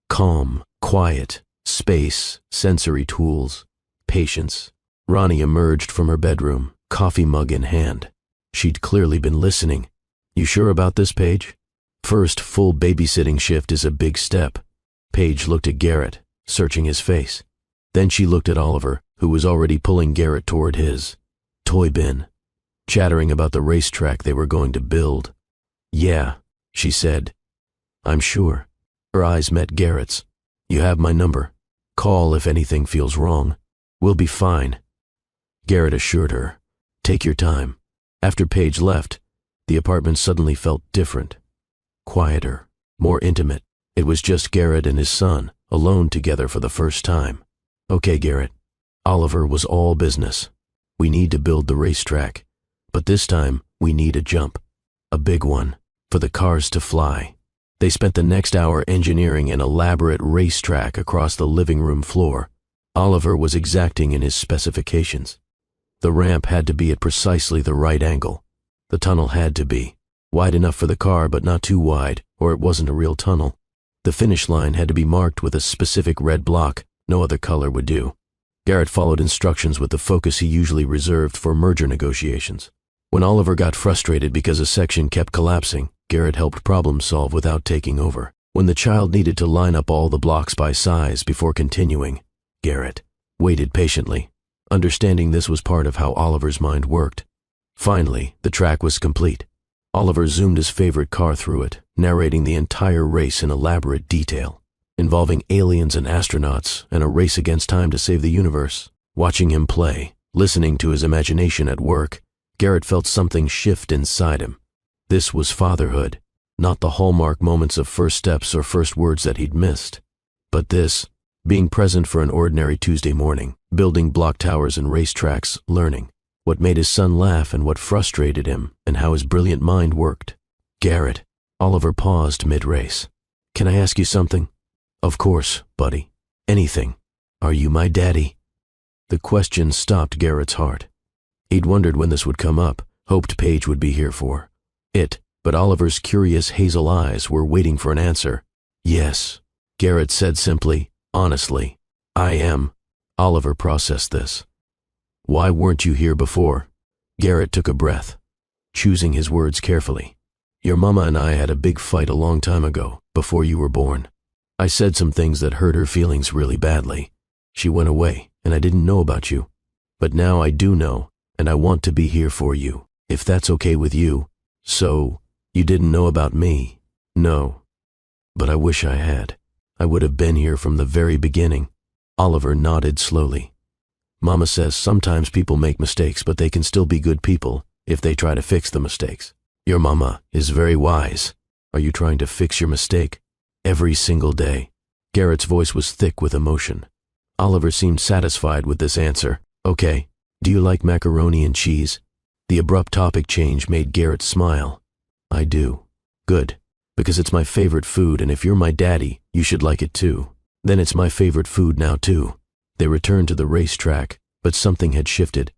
Calm, quiet, space, sensory tools, patience. Ronnie emerged from her bedroom, coffee mug in hand. She'd clearly been listening. "You sure about this, Paige? First full babysitting shift is a big step." Paige looked at Garrett, searching his face. Then she looked at Oliver, who was already pulling Garrett toward his toy bin, chattering about the racetrack they were going to build. "Yeah," she said. "I'm sure." Her eyes met Garrett's. "You have my number. Call if anything feels wrong. We'll be fine." Garrett assured her. "Take your time." After Paige left, the apartment suddenly felt different. Quieter, more intimate. It was just Garrett and his son, alone together for the first time. "Okay, Garrett." Oliver was all business. "We need to build the racetrack, but this time we need a jump. A big one, for the cars to fly." They spent the next hour engineering an elaborate racetrack across the living room floor. Oliver was exacting in his specifications. The ramp had to be at precisely the right angle. The tunnel had to be wide enough for the car but not too wide, or it wasn't a real tunnel. The finish line had to be marked with a specific red block. No other color would do. Garrett followed instructions with the focus he usually reserved for merger negotiations. When Oliver got frustrated because a section kept collapsing, Garrett helped problem solve without taking over. When the child needed to line up all the blocks by size before continuing, Garrett waited patiently, understanding this was part of how Oliver's mind worked. Finally, the track was complete. Oliver zoomed his favorite car through it, narrating the entire race in elaborate detail, involving aliens and astronauts and a race against time to save the universe. Watching him play, listening to his imagination at work, Garrett felt something shift inside him. This was fatherhood, not the hallmark moments of first steps or first words that he'd missed. But this, being present for an ordinary Tuesday morning, building block towers and racetracks, learning what made his son laugh and what frustrated him and how his brilliant mind worked. Garrett, Oliver paused mid-race. Can I ask you something? Of course, buddy. Anything. Are you my daddy? The question stopped Garrett's heart. He'd wondered when this would come up, hoped Paige would be here for it, but Oliver's curious hazel eyes were waiting for an answer. Yes, Garrett said simply, honestly. I am. Oliver processed this. Why weren't you here before? Garrett took a breath, choosing his words carefully. Your mama and I had a big fight a long time ago, before you were born. I said some things that hurt her feelings really badly. She went away, and I didn't know about you. But now I do know, and I want to be here for you, if that's okay with you. So, you didn't know about me? No. But I wish I had. I would have been here from the very beginning. Oliver nodded slowly. Mama says sometimes people make mistakes, but they can still be good people if they try to fix the mistakes. Your mama is very wise. Are you trying to fix your mistake? Every single day. Garrett's voice was thick with emotion. Oliver seemed satisfied with this answer. Okay, do you like macaroni and cheese? The abrupt topic change made Garrett smile. I do. Good, because it's my favorite food, and if you're my daddy, you should like it too. Then it's my favorite food now too. They returned to the racetrack, but something had shifted.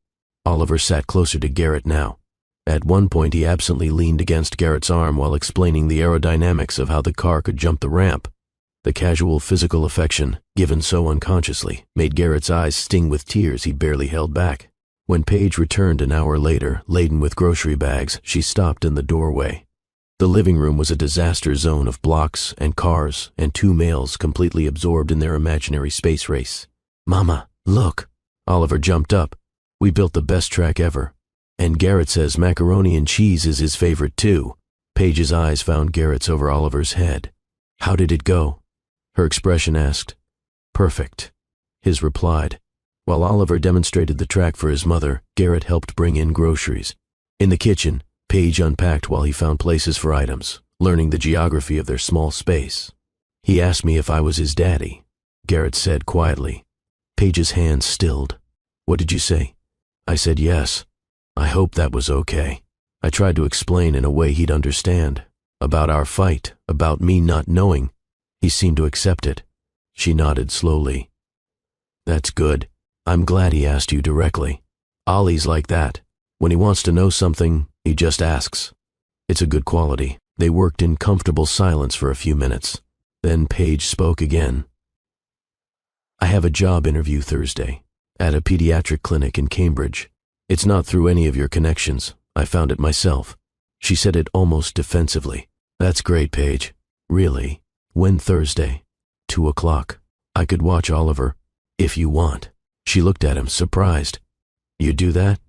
Oliver sat closer to Garrett now. At one point he absently leaned against Garrett's arm while explaining the aerodynamics of how the car could jump the ramp. The casual physical affection, given so unconsciously, made Garrett's eyes sting with tears he barely held back. When Paige returned an hour later, laden with grocery bags, she stopped in the doorway. The living room was a disaster zone of blocks and cars and two males completely absorbed in their imaginary space race. Mama, look. Oliver jumped up. We built the best track ever. And Garrett says macaroni and cheese is his favorite too. Paige's eyes found Garrett's over Oliver's head. How did it go? Her expression asked. Perfect. His replied. While Oliver demonstrated the track for his mother, Garrett helped bring in groceries. In the kitchen, Paige unpacked while he found places for items, learning the geography of their small space. He asked me if I was his daddy, Garrett said quietly. Paige's hands stilled. What did you say? I said yes. I hope that was okay. I tried to explain in a way he'd understand. About our fight, about me not knowing. He seemed to accept it. She nodded slowly. That's good. I'm glad he asked you directly. Ollie's like that. When he wants to know something, he just asks. It's a good quality. They worked in comfortable silence for a few minutes. Then Paige spoke again. I have a job interview Thursday at a pediatric clinic in Cambridge. It's not through any of your connections. I found it myself. She said it almost defensively. That's great, Paige. Really? When Thursday? 2 o'clock. I could watch Oliver, if you want. She looked at him, surprised. You do that?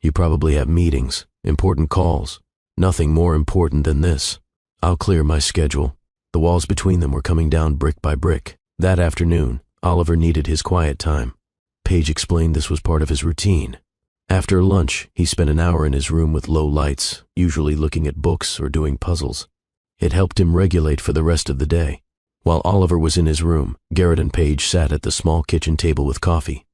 You probably have meetings, important calls. Nothing more important than this. I'll clear my schedule. The walls between them were coming down brick by brick. That afternoon, Oliver needed his quiet time. Paige explained this was part of his routine. After lunch, he spent an hour in his room with low lights, usually looking at books or doing puzzles. It helped him regulate for the rest of the day. While Oliver was in his room, Garrett and Paige sat at the small kitchen table with coffee.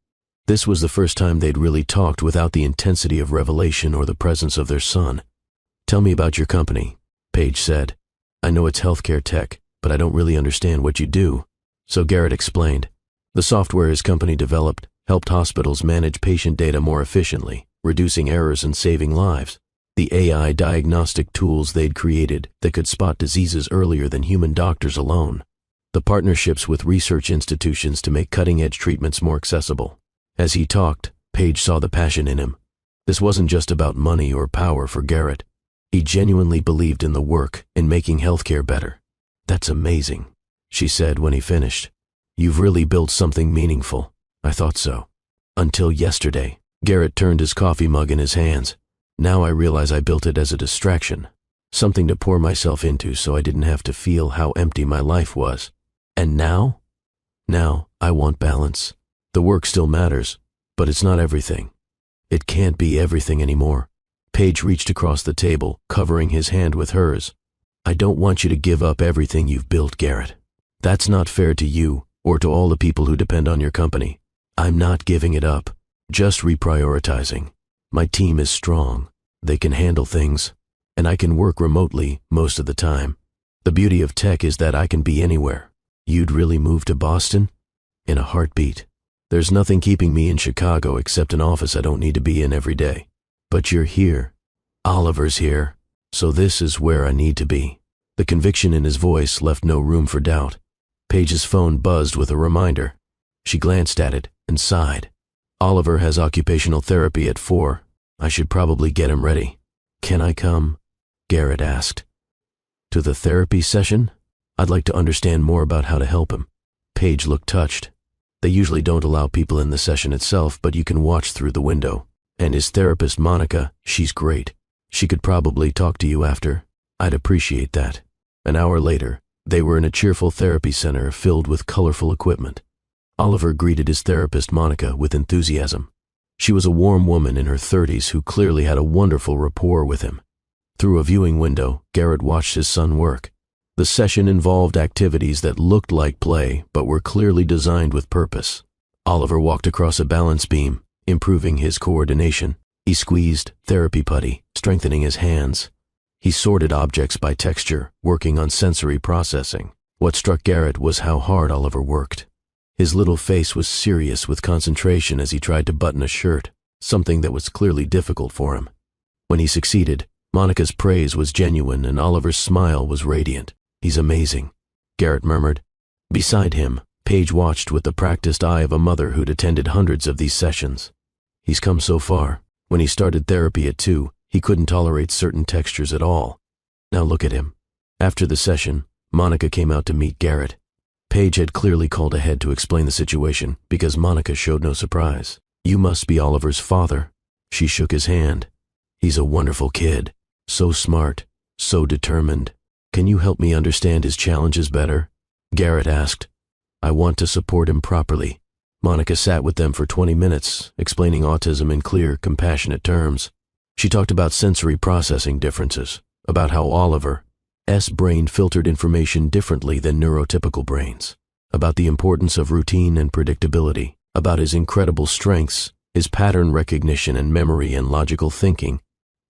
This was the first time they'd really talked without the intensity of revelation or the presence of their son. Tell me about your company, Paige said. I know it's healthcare tech, but I don't really understand what you do. So Garrett explained. The software his company developed helped hospitals manage patient data more efficiently, reducing errors and saving lives. The AI diagnostic tools they'd created that could spot diseases earlier than human doctors alone. The partnerships with research institutions to make cutting-edge treatments more accessible. As he talked, Paige saw the passion in him. This wasn't just about money or power for Garrett. He genuinely believed in the work, in making healthcare better. "That's amazing," she said when he finished. "You've really built something meaningful." "I thought so. Until yesterday." Garrett turned his coffee mug in his hands. "Now I realize I built it as a distraction. Something to pour myself into so I didn't have to feel how empty my life was. And now? Now I want balance. The work still matters, but it's not everything. It can't be everything anymore." Paige reached across the table, covering his hand with hers. "I don't want you to give up everything you've built, Garrett. That's not fair to you or to all the people who depend on your company. I'm not giving it up, just reprioritizing. My team is strong. They can handle things, and I can work remotely most of the time. The beauty of tech is that I can be anywhere. You'd really move to Boston?" "In a heartbeat. There's nothing keeping me in Chicago except an office I don't need to be in every day. But you're here. Oliver's here. So this is where I need to be." The conviction in his voice left no room for doubt. Paige's phone buzzed with a reminder. She glanced at it and sighed. "Oliver has occupational therapy at 4. I should probably get him ready." "Can I come?" Garrett asked. "To the therapy session? I'd like to understand more about how to help him." Paige looked touched. "They usually don't allow people in the session itself, but you can watch through the window. And his therapist, Monica, she's great. She could probably talk to you after. I'd appreciate that." An hour later, they were in a cheerful therapy center filled with colorful equipment. Oliver greeted his therapist, Monica, with enthusiasm. She was a warm woman in her 30s who clearly had a wonderful rapport with him. Through a viewing window, Garrett watched his son work. The session involved activities that looked like play but were clearly designed with purpose. Oliver walked across a balance beam, improving his coordination. He squeezed therapy putty, strengthening his hands. He sorted objects by texture, working on sensory processing. What struck Garrett was how hard Oliver worked. His little face was serious with concentration as he tried to button a shirt, something that was clearly difficult for him. When he succeeded, Monica's praise was genuine and Oliver's smile was radiant. "He's amazing," Garrett murmured. Beside him, Paige watched with the practiced eye of a mother who'd attended hundreds of these sessions. "He's come so far. When he started therapy at 2, he couldn't tolerate certain textures at all. Now look at him." After the session, Monica came out to meet Garrett. Paige had clearly called ahead to explain the situation because Monica showed no surprise. "You must be Oliver's father." She shook his hand. "He's a wonderful kid. So smart, so determined. Can you help me understand his challenges better?" Garrett asked. "I want to support him properly." Monica sat with them for 20 minutes, explaining autism in clear, compassionate terms. She talked about sensory processing differences, about how Oliver's brain filtered information differently than neurotypical brains, about the importance of routine and predictability, about his incredible strengths, his pattern recognition and memory and logical thinking.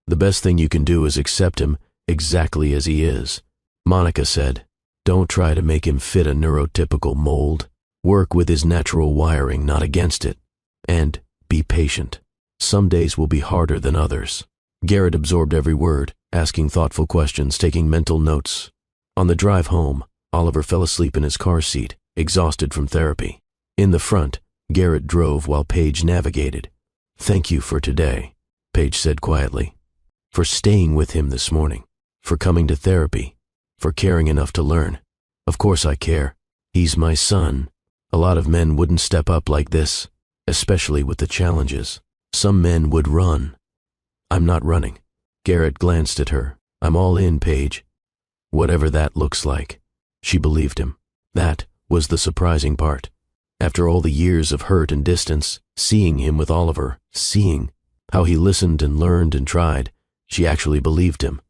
"The best thing you can do is accept him exactly as he is," Monica said. "Don't try to make him fit a neurotypical mold. Work with his natural wiring, not against it. And be patient. Some days will be harder than others." Garrett absorbed every word, asking thoughtful questions, taking mental notes. On the drive home, Oliver fell asleep in his car seat, exhausted from therapy. In the front, Garrett drove while Paige navigated. "Thank you for today," Paige said quietly. "For staying with him this morning. For coming to therapy. For caring enough to learn. Of course I care. He's my son. A lot of men wouldn't step up like this, especially with the challenges. Some men would run. I'm not running." Garrett glanced at her. "I'm all in, Paige. Whatever that looks like." She believed him. That was the surprising part. After all the years of hurt and distance, seeing him with Oliver, seeing how he listened and learned and tried, she actually believed him.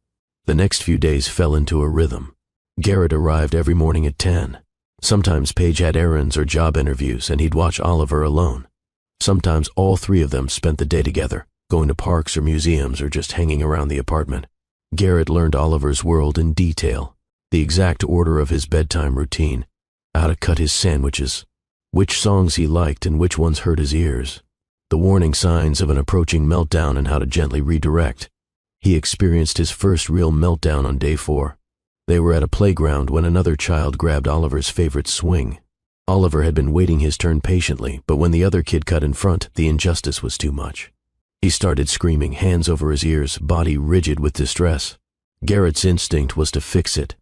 The next few days fell into a rhythm. Garrett arrived every morning at 10. Sometimes Paige had errands or job interviews and he'd watch Oliver alone. Sometimes all 3 of them spent the day together, going to parks or museums or just hanging around the apartment. Garrett learned Oliver's world in detail, the exact order of his bedtime routine, how to cut his sandwiches, which songs he liked and which ones hurt his ears, the warning signs of an approaching meltdown and how to gently redirect. He experienced his first real meltdown on day 4. They were at a playground when another child grabbed Oliver's favorite swing. Oliver had been waiting his turn patiently, but when the other kid cut in front, the injustice was too much. He started screaming, hands over his ears, body rigid with distress. Garrett's instinct was to fix it,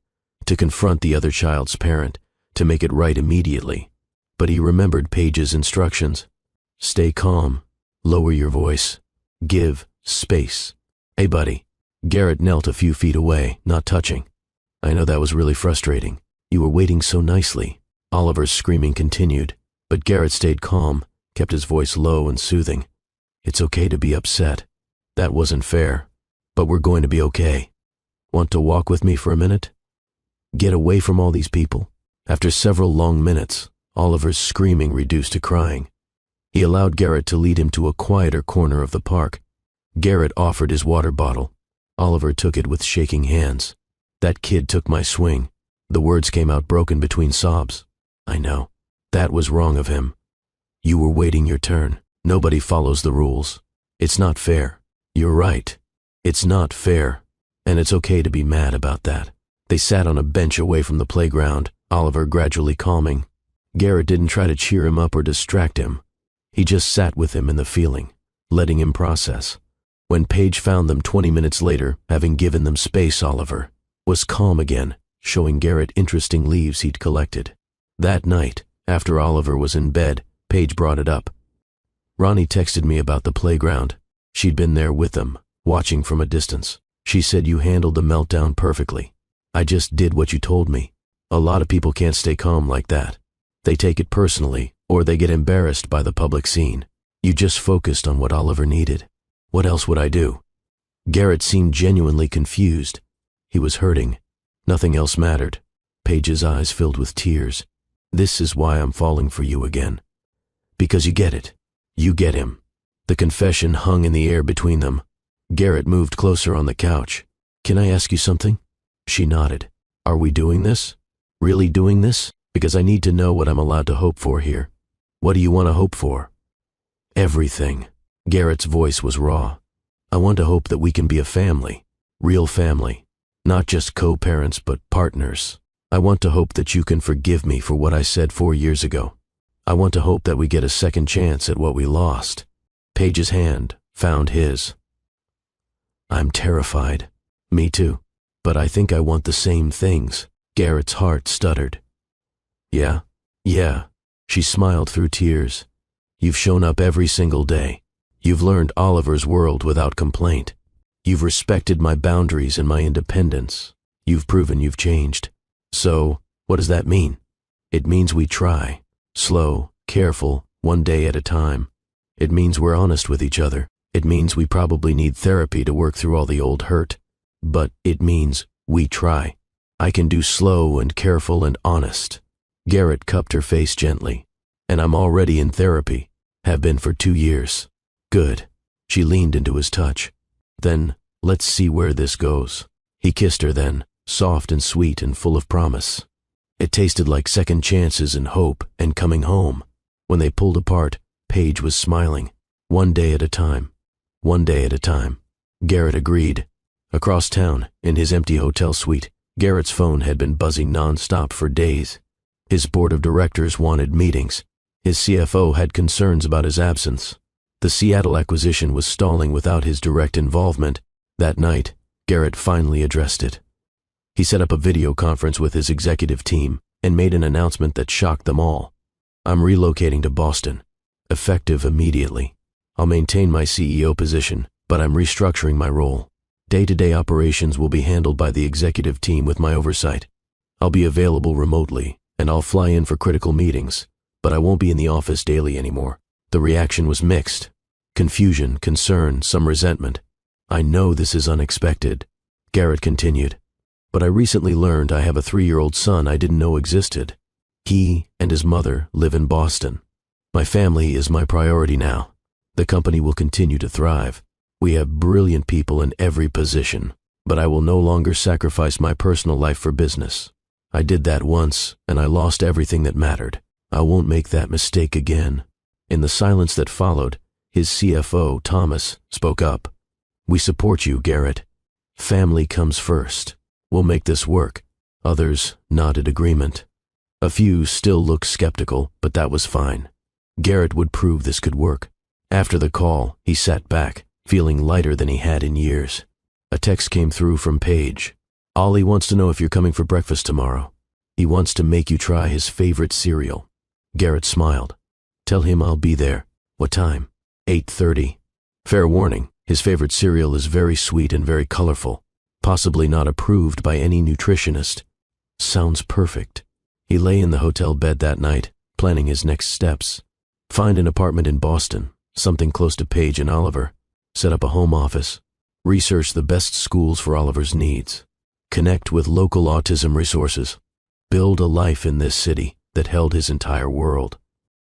to confront the other child's parent, to make it right immediately. But he remembered Paige's instructions. Stay calm, lower your voice, give space. Hey buddy. Garrett knelt a few feet away, not touching. I know that was really frustrating. You were waiting so nicely. Oliver's screaming continued, but Garrett stayed calm, kept his voice low and soothing. It's okay to be upset. That wasn't fair, but we're going to be okay. Want to walk with me for a minute? Get away from all these people. After several long minutes, Oliver's screaming reduced to crying. He allowed Garrett to lead him to a quieter corner of the park. Garrett offered his water bottle. Oliver took it with shaking hands. That kid took my swing. The words came out broken between sobs. I know. That was wrong of him. You were waiting your turn. Nobody follows the rules. It's not fair. You're right. It's not fair. And it's okay to be mad about that. They sat on a bench away from the playground, Oliver gradually calming. Garrett didn't try to cheer him up or distract him. He just sat with him in the feeling, letting him process. When Paige found them 20 minutes later, having given them space, Oliver was calm again, showing Garrett interesting leaves he'd collected. That night, after Oliver was in bed, Paige brought it up. Ronnie texted me about the playground. She'd been there with them, watching from a distance. She said you handled the meltdown perfectly. I just did what you told me. A lot of people can't stay calm like that. They take it personally, or they get embarrassed by the public scene. You just focused on what Oliver needed. What else would I do? Garrett seemed genuinely confused. He was hurting. Nothing else mattered. Paige's eyes filled with tears. This is why I'm falling for you again. Because you get it. You get him. The confession hung in the air between them. Garrett moved closer on the couch. Can I ask you something? She nodded. Are we doing this? Really doing this? Because I need to know what I'm allowed to hope for here. What do you want to hope for? Everything. Garrett's voice was raw. I want to hope that we can be a family. Real family. Not just co-parents, but partners. I want to hope that you can forgive me for what I said 4 years ago. I want to hope that we get a second chance at what we lost. Paige's hand found his. I'm terrified. Me too. But I think I want the same things. Garrett's heart stuttered. Yeah. She smiled through tears. You've shown up every single day. You've learned Oliver's world without complaint. You've respected my boundaries and my independence. You've proven you've changed. So, what does that mean? It means we try. Slow, careful, one day at a time. It means we're honest with each other. It means we probably need therapy to work through all the old hurt. But it means we try. I can do slow and careful and honest. Garrett cupped her face gently. And I'm already in therapy. Have been for 2 years. Good. She leaned into his touch. Then, let's see where this goes. He kissed her then, soft and sweet and full of promise. It tasted like second chances and hope and coming home. When they pulled apart, Paige was smiling. One day at a time. One day at a time. Garrett agreed. Across town, in his empty hotel suite, Garrett's phone had been buzzing non-stop for days. His board of directors wanted meetings. His CFO had concerns about his absence. The Seattle acquisition was stalling without his direct involvement. That night, Garrett finally addressed it. He set up a video conference with his executive team and made an announcement that shocked them all. I'm relocating to Boston, effective immediately. I'll maintain my CEO position, but I'm restructuring my role. Day-to-day operations will be handled by the executive team with my oversight. I'll be available remotely, and I'll fly in for critical meetings, but I won't be in the office daily anymore. The reaction was mixed. Confusion, concern, some resentment. I know this is unexpected, Garrett continued, but I recently learned I have a 3-year-old son I didn't know existed. He and his mother live in Boston. My family is my priority now. The company will continue to thrive. We have brilliant people in every position, but I will no longer sacrifice my personal life for business. I did that once, and I lost everything that mattered. I won't make that mistake again. In the silence that followed, his CFO, Thomas, spoke up. We support you, Garrett. Family comes first. We'll make this work. Others nodded agreement. A few still looked skeptical, but that was fine. Garrett would prove this could work. After the call, he sat back, feeling lighter than he had in years. A text came through from Paige. "Ollie wants to know if you're coming for breakfast tomorrow. He wants to make you try his favorite cereal." Garrett smiled. "Tell him I'll be there." "What time?" 8:30. Fair warning, his favorite cereal is very sweet and very colorful, possibly not approved by any nutritionist. Sounds perfect. He lay in the hotel bed that night, planning his next steps. Find an apartment in Boston, something close to Paige and Oliver. Set up a home office. Research the best schools for Oliver's needs. Connect with local autism resources. Build a life in this city that held his entire world.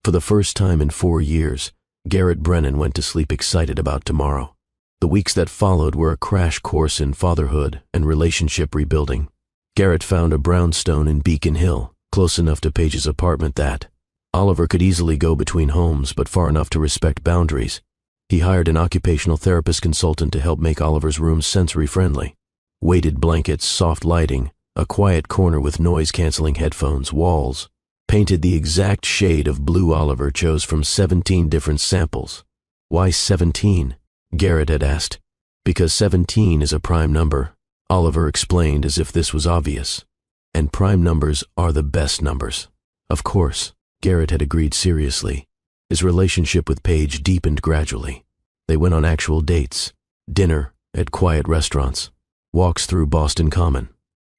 For the first time in 4 years, Garrett Brennan went to sleep excited about tomorrow. The weeks that followed were a crash course in fatherhood and relationship rebuilding. Garrett found a brownstone in Beacon Hill, close enough to Paige's apartment that Oliver could easily go between homes, but far enough to respect boundaries. He hired an occupational therapist consultant to help make Oliver's room sensory-friendly. Weighted blankets, soft lighting, a quiet corner with noise-canceling headphones, walls, painted the exact shade of blue Oliver chose from 17 different samples. "Why 17?" Garrett had asked. "Because 17 is a prime number," Oliver explained as if this was obvious. "And prime numbers are the best numbers." Of course, Garrett had agreed seriously. His relationship with Paige deepened gradually. They went on actual dates, dinner at quiet restaurants, walks through Boston Common,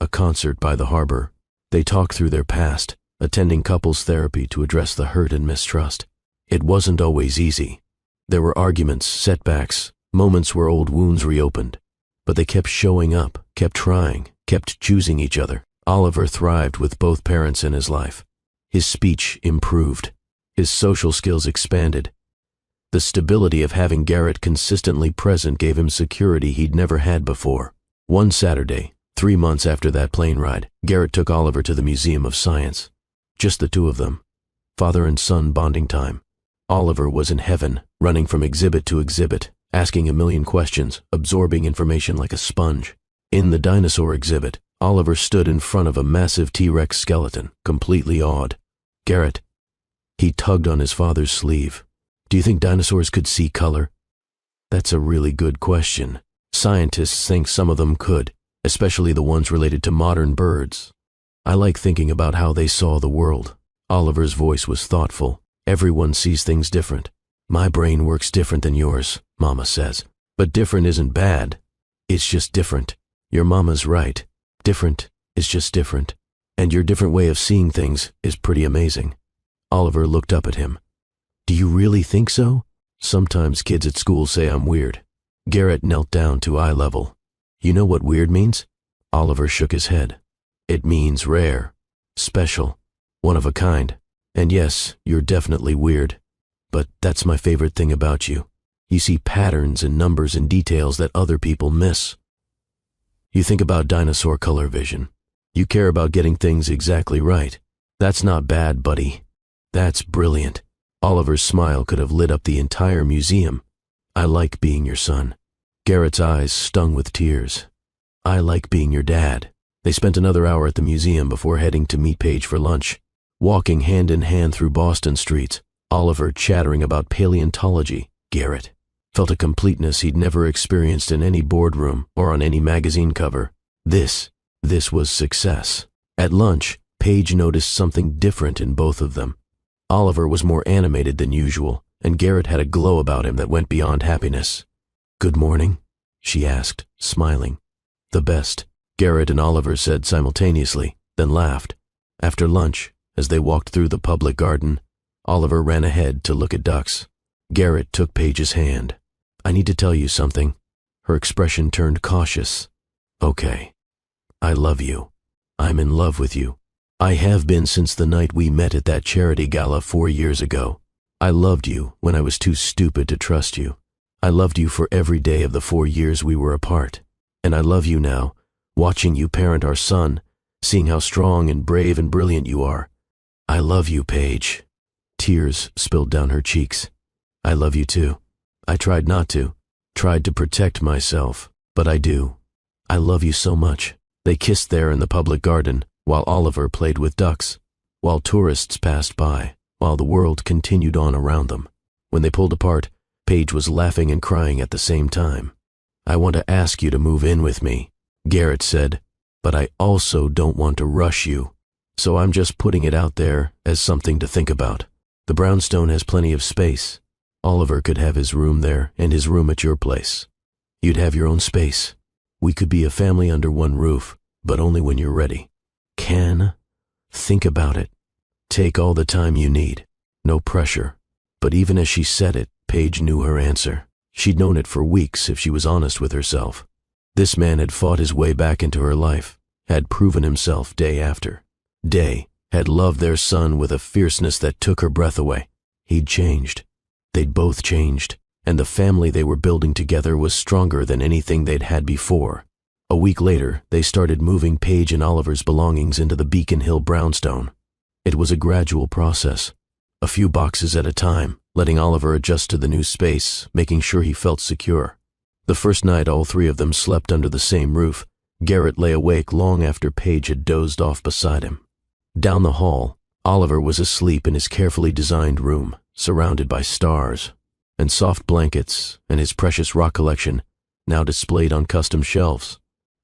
a concert by the harbor. They talked through their past, attending couples therapy to address the hurt and mistrust. It wasn't always easy. There were arguments, setbacks, moments where old wounds reopened. But they kept showing up, kept trying, kept choosing each other. Oliver thrived with both parents in his life. His speech improved. His social skills expanded. The stability of having Garrett consistently present gave him security he'd never had before. One Saturday, 3 months after that plane ride, Garrett took Oliver to the Museum of Science. Just the two of them. Father and son bonding time. Oliver was in heaven, running from exhibit to exhibit, asking a million questions, absorbing information like a sponge. In the dinosaur exhibit, Oliver stood in front of a massive T-Rex skeleton, completely awed. "Garrett." He tugged on his father's sleeve. "Do you think dinosaurs could see color?" "That's a really good question. Scientists think some of them could, especially the ones related to modern birds. I like thinking about how they saw the world." Oliver's voice was thoughtful. "Everyone sees things different. My brain works different than yours, Mama says. But different isn't bad. It's just different. Your mama's right. Different is just different. And your different way of seeing things is pretty amazing." Oliver looked up at him. "Do you really think so?" "Sometimes kids at school say I'm weird." Garrett knelt down to eye level. "You know what weird means?" Oliver shook his head. "It means rare, special, one of a kind. And yes, you're definitely weird. But that's my favorite thing about you. You see patterns and numbers and details that other people miss. You think about dinosaur color vision. You care about getting things exactly right. That's not bad, buddy. That's brilliant." Oliver's smile could have lit up the entire museum. "I like being your son." Garrett's eyes stung with tears. "I like being your dad." They spent another hour at the museum before heading to meet Paige for lunch. Walking hand in hand through Boston streets, Oliver chattering about paleontology, Garrett felt a completeness he'd never experienced in any boardroom or on any magazine cover. This was success. At lunch, Paige noticed something different in both of them. Oliver was more animated than usual, and Garrett had a glow about him that went beyond happiness. "Good morning?" she asked, smiling. "The best," Garrett and Oliver said simultaneously, then laughed. After lunch, as they walked through the public garden, Oliver ran ahead to look at ducks. Garrett took Paige's hand. "I need to tell you something." Her expression turned cautious. "Okay. I love you. I'm in love with you. I have been since the night we met at that charity gala 4 years ago. I loved you when I was too stupid to trust you. I loved you for every day of the 4 years we were apart. And I love you now, watching you parent our son, seeing how strong and brave and brilliant you are. I love you, Paige." Tears spilled down her cheeks. "I love you too. I tried not to, tried to protect myself, but I do. I love you so much." They kissed there in the public garden, while Oliver played with ducks, while tourists passed by, while the world continued on around them. When they pulled apart, Paige was laughing and crying at the same time. "I want to ask you to move in with me," Garrett said, "but I also don't want to rush you. So I'm just putting it out there as something to think about. The brownstone has plenty of space. Oliver could have his room there and his room at your place. You'd have your own space. We could be a family under one roof, but only when you're ready. Think about it. Take all the time you need. No pressure." But even as she said it, Paige knew her answer. She'd known it for weeks if she was honest with herself. This man had fought his way back into her life, had proven himself day after day, had loved their son with a fierceness that took her breath away. He'd changed. They'd both changed, and the family they were building together was stronger than anything they'd had before. A week later, they started moving Paige and Oliver's belongings into the Beacon Hill brownstone. It was a gradual process, a few boxes at a time, letting Oliver adjust to the new space, making sure he felt secure. The first night all three of them slept under the same roof, Garrett lay awake long after Paige had dozed off beside him. Down the hall, Oliver was asleep in his carefully designed room, surrounded by stars and soft blankets and his precious rock collection, now displayed on custom shelves.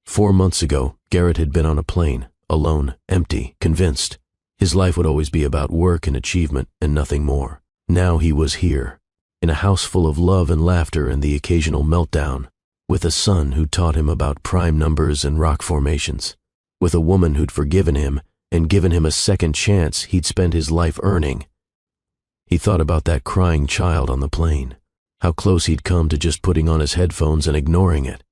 4 months ago, Garrett had been on a plane, alone, empty, convinced. His life would always be about work and achievement and nothing more. Now he was here, in a house full of love and laughter and the occasional meltdown, with a son who taught him about prime numbers and rock formations, with a woman who'd forgiven him and given him a second chance he'd spend his life earning. He thought about that crying child on the plane, how close he'd come to just putting on his headphones and ignoring it,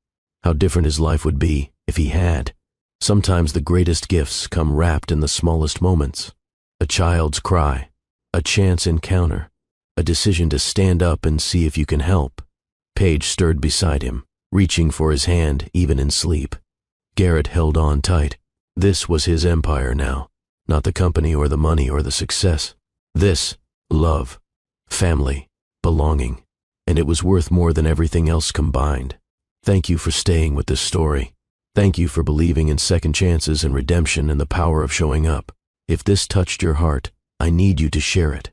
how different his life would be if he had. Sometimes the greatest gifts come wrapped in the smallest moments. A child's cry, a chance encounter, a decision to stand up and see if you can help. Paige stirred beside him, reaching for his hand even in sleep. Garrett held on tight. This was his empire now, not the company or the money or the success. This, love, family, belonging, and it was worth more than everything else combined. Thank you for staying with this story. Thank you for believing in second chances and redemption and the power of showing up. If this touched your heart, I need you to share it.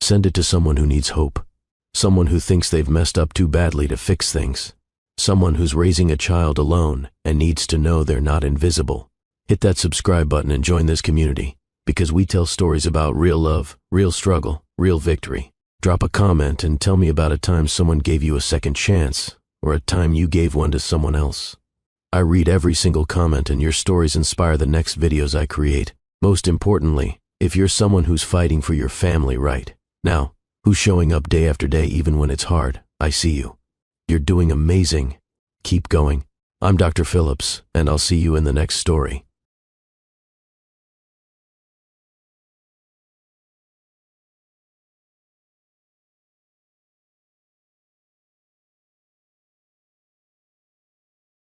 Send it to someone who needs hope, someone who thinks they've messed up too badly to fix things, someone who's raising a child alone and needs to know they're not invisible. Hit that subscribe button and join this community, because we tell stories about real love, real struggle, real victory. Drop a comment and tell me about a time someone gave you a second chance, or a time you gave one to someone else. I read every single comment, and your stories inspire the next videos I create. Most importantly, if you're someone who's fighting for your family right now, who's showing up day after day even when it's hard, I see you. You're doing amazing. Keep going. I'm Dr. Phillips, and I'll see you in the next story.